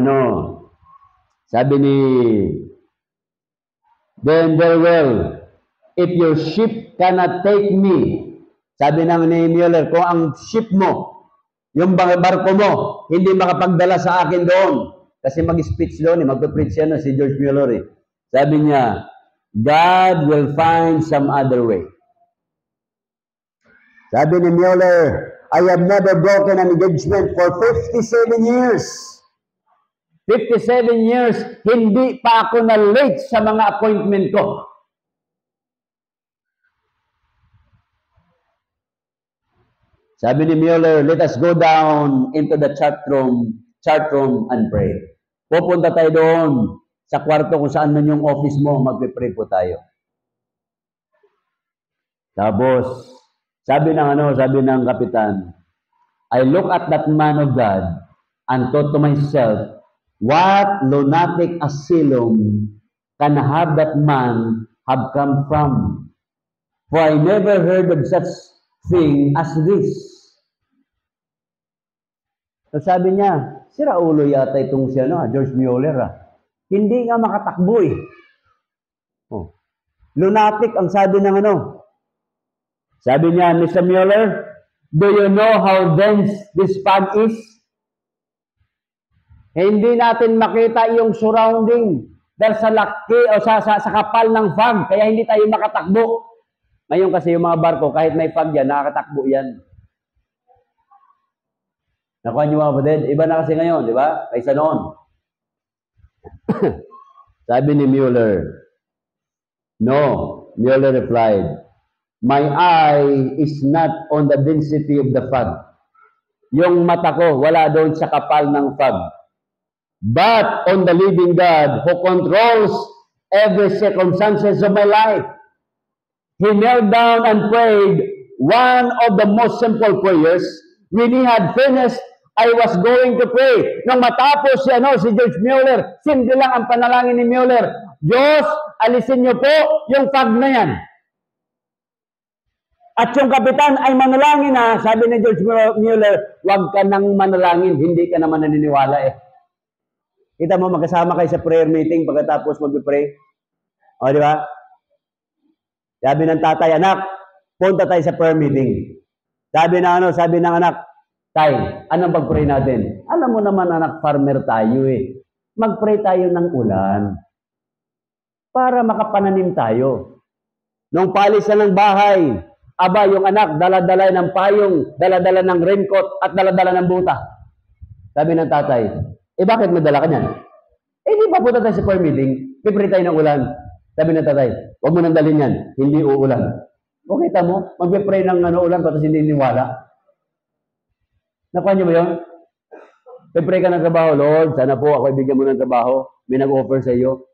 sabi ni then very well, if your ship cannot take me, sabi ng ni Mueller, kung ang ship mo, yung barko mo, hindi makapagdala sa akin doon, kasi mag-speech doon, mag-preach yan si George Mueller. Sabi niya, God will find some other way. Sabi ni Mueller, I have never broken an engagement for 57 years. 57 years, hindi pa ako na-late sa mga appointment ko. Sabi ni Mueller, let us go down into the chat room and pray. Pupunta tayo doon sa kwarto kung saan man yung office mo, magpe-pray po tayo. Tapos, sabi ng kapitan, I look at that man of God and thought to myself, what lunatic asylum can have that man have come from? For I never heard of such thing as this. So sabi niya, sira ulo yata itong George Mueller. Hindi nga makatakbo eh. Oh. Lunatic ang sabi ng Sabi niya, Mr. Mueller, do you know how dense this fog is? Hindi natin makita yung surrounding dahil sa laki o sa kapal ng fog, kaya hindi tayo makatakbo. Ngayon kasi yung mga barko, kahit may fog yan, nakakatakbo yan. Nakuha niyo mga kapatid? Iba na kasi ngayon, di ba? Kaysa noon. Sabi ni Mueller, no, Mueller replied, my eye is not on the density of the fog. Yung mata ko, wala doon sa kapal ng fog. But on the living God who controls every circumstances of my life. He knelt down and prayed one of the most simple prayers. When he had finished, I was going to pray. Nung matapos si George Mueller, simple lang ang panalangin ni Mueller. Diyos, alisin niyo po yung fog na yan. At yung kapitan ay manalangin na, sabi ni George Mueller, huwag ka nang manalangin, hindi ka naman naniniwala eh. Kita mo, magkasama kayo sa prayer meeting pagkatapos mag-pray. O, di ba? Sabi ng tatay, anak, punta tayo sa prayer meeting. Sabi ng anak, tay, anong pag-pray natin? Alam mo naman, anak, farmer tayo eh. Mag-pray tayo ng ulan para makapananim tayo. Nung palisan ng bahay, aba, yung anak, dala-dala ng payong, dala-dala ng raincoat, at dala-dala ng buta. Sabi ng tatay, bakit may dala ka niyan? Di ba punta tayo sa prayer meeting? Pipray tayo ng ulan. Sabi ng tatay, huwag mo nang dalhin yan, hindi uulan. O kita mo, mag-pray ng ulan, patas hindi niwala. Nakuha niyo ba yun? Pipray ka ng trabaho, Lord, sana po ako ibigyan mo ng trabaho. May nag-offer sa iyo.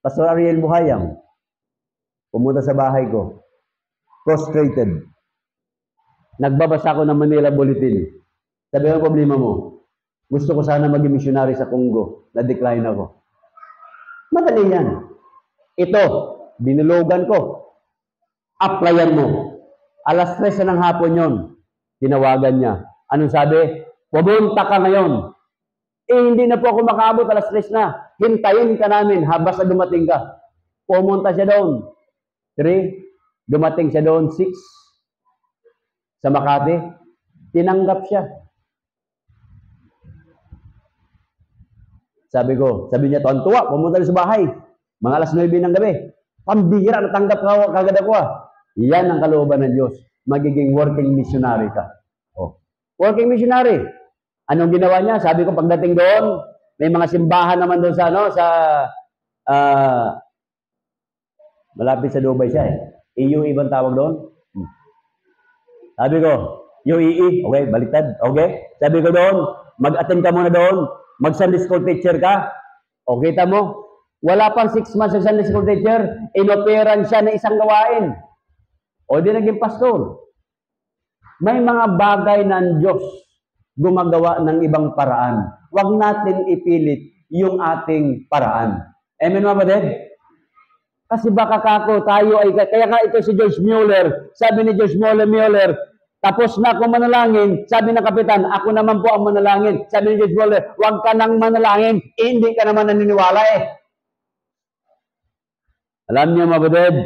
Pastor Ariel Buhayang, pumunta sa bahay ko, frustrated. Nagbabasa ako ng Manila Bulletin. Sabi ko, problema mo, gusto ko sana maging missionary sa Congo. Na-decline ako. Madali yan. Ito, binulugan ko. Applyan mo. Alas 3 ng hapon yon. Tinawagan niya. Anong sabi? Pumunta ka ngayon. Hindi na po ako makaabot, alas 3 na. Hintayin ka namin habang sa dumating ka. Pumunta siya doon. 3, dumating siya doon. 6, sa Makati. Tinanggap siya. Sabi niya, tuwa, pumunta rin sa bahay. Mga alas 9 ng gabi. Pambihira, natanggap ka kagad ako. Yan ang kalooban ng Diyos. Magiging working missionary ka. Oh. Working missionary. Anong ginawa niya? Sabi ko, pagdating doon, may mga simbahan naman doon sa malapit sa Dubai siya eh. EUE bang tawag doon? Sabi ko, UEE, okay, baliktad, okay. Sabi ko doon, mag-attend ka muna doon. Mag-Sunday school teacher ka. O kita mo, wala pang 6 months sa Sunday school teacher, inoperan siya ng isang gawain. O di naging pastor. May mga bagay na ang Diyos gumagawa ng ibang paraan. Huwag natin ipilit yung ating paraan. Amen, mga kapatid? Kasi baka kako, tayo ay, kaya nga ito si George Mueller, sabi ni George Mueller, tapos na ako manalangin, sabi ng kapitan, ako naman po ang manalangin. Sabi ni George Mueller, huwag ka nang manalangin, hindi ka naman naniniwala eh. Alam niyo, mga kapatid,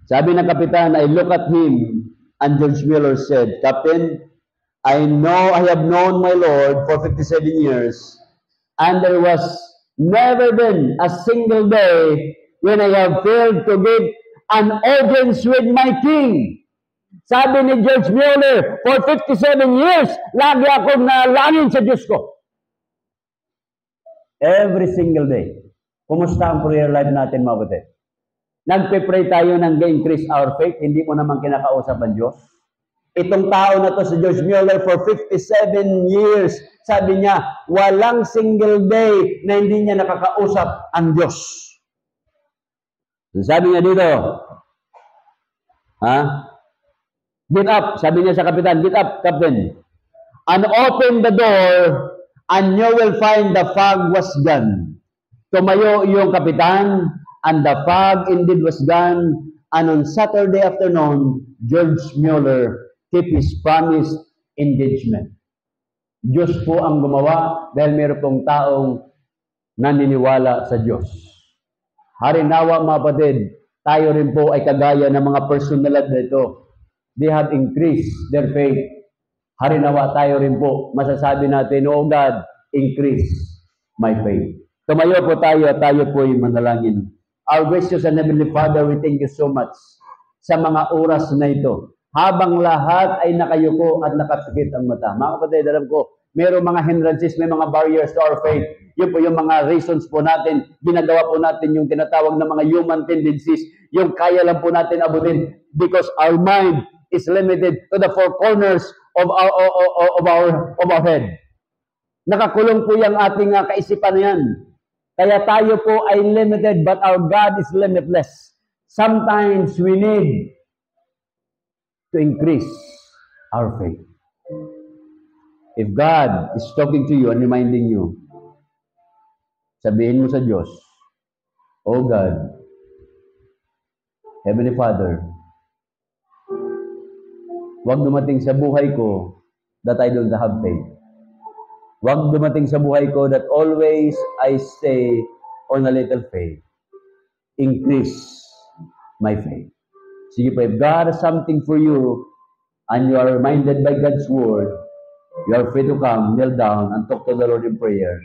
sabi ng kapitan, I look at him, and George Mueller said, Captain, I have known my Lord for 57 years, and there was never been a single day when I have failed to give an audience with my King. Sabi ni George Mueller, for 57 years, lagi akong nalangin sa Diyos ko. Every single day. Kumusta ang prayer life natin, mga kapatid? Nagpe-pray tayo ng increase our faith, hindi mo naman kinakausap ang Diyos. Itong tao na to si George Mueller for 57 years, sabi niya, walang single day na hindi niya nakakausap ang Diyos. Sabi niya dito, get up, sabi niya sa kapitan, get up, captain, and open the door, and you will find the fog was gone. Tumayo yung kapitan, and the fog indeed was gone, and on Saturday afternoon, George Mueller keep his promised engagement. Diyos po ang gumawa dahil meron pong taong naniniwala sa Diyos. Harinawa, mga kapatid, tayo rin po ay kagaya ng mga personalidad na ito. They have increased their faith. Harinawa, tayo rin po, masasabi natin, oh God, increase my faith. Tumayo po tayo at tayo po ay manalangin. Our gracious and Heavenly Father, we thank you so much sa mga oras na ito. Habang lahat ay nakayuko at nakapikit ang mata. Mga kapatid, alam ko, mayroong mga hindrances, may mga barriers to our faith. Yun po yung mga reasons po natin. Ginagawa po natin yung tinatawag na mga human tendencies. Yung kaya lang po natin abutin because our mind is limited to the four corners of our head. Nakakulong po yung ating kaisipan na yan. Kaya tayo po ay limited but our God is limitless. Sometimes we need to increase our faith. If God is talking to you and reminding you, sabihin mo sa Diyos, oh God, Heavenly Father, huwag dumating sa buhay ko that I don't have faith. Huwag dumating sa buhay ko that always I stay on a little faith. Increase my faith. Sige po, if God has something for you and you are reminded by God's word, you are free to come, kneel down, and talk to the Lord in prayer.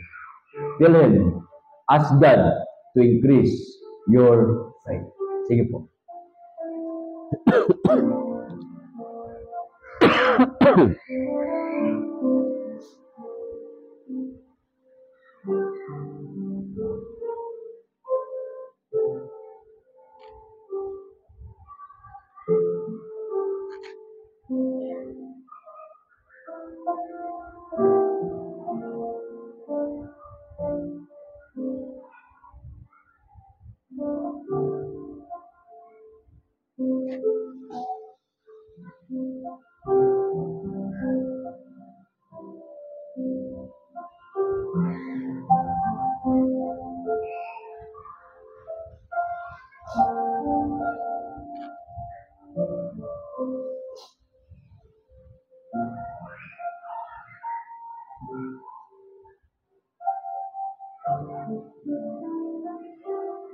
Tell Him, ask God to increase your faith. Sige po.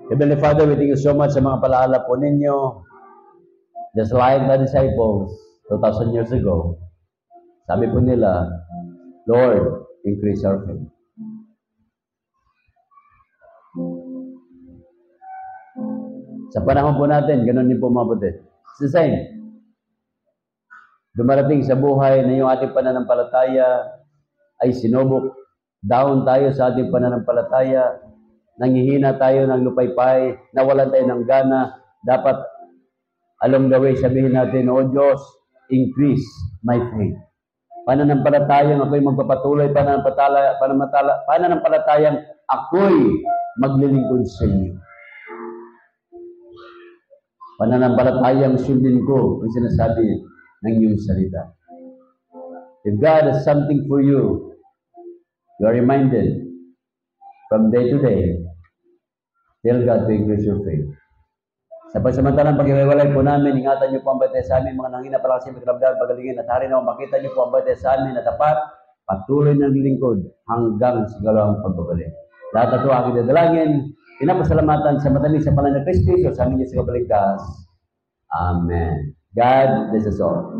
Heavenly Father, we thank you so much sa mga palaala po ninyo. Just like the disciples 2,000 years ago, sabi po nila, Lord, increase our faith. Sa panahon po natin, ganun din po mga kapatid. It's the same. Dumarating sa buhay na yung ating pananampalataya ay sinubok. Down tayo sa ating pananampalataya. Nanghihina tayo ng lupaypay. Nawalan tayo ng gana. Dapat along the way sabihin natin, O Diyos, increase my faith. Pananampalatayang ako'y magpapatuloy. Pananampalatayang ako'y maglilingkod sa inyo. Pananampalatayang sundin ko ang sinasabi ng iyong salita. If God has something for you, you are reminded from day to day, tell God to increase your faith. Sa pagsamantalang pag-iwalay po namin, ingatan niyo po ang bantay sa amin, mga nanghina para kasi magramdaman, pagalingin, at hari na makita niyo po ang bantay sa amin na tapat, patuloy ng lingkod hanggang sa galawang pagbabalik. Lahat na ito aking dadalangin, pinapasalamatan sa matamis sa pangalan ng Kristo, sa amin niya sa kabaligtas. Amen. God bless us all.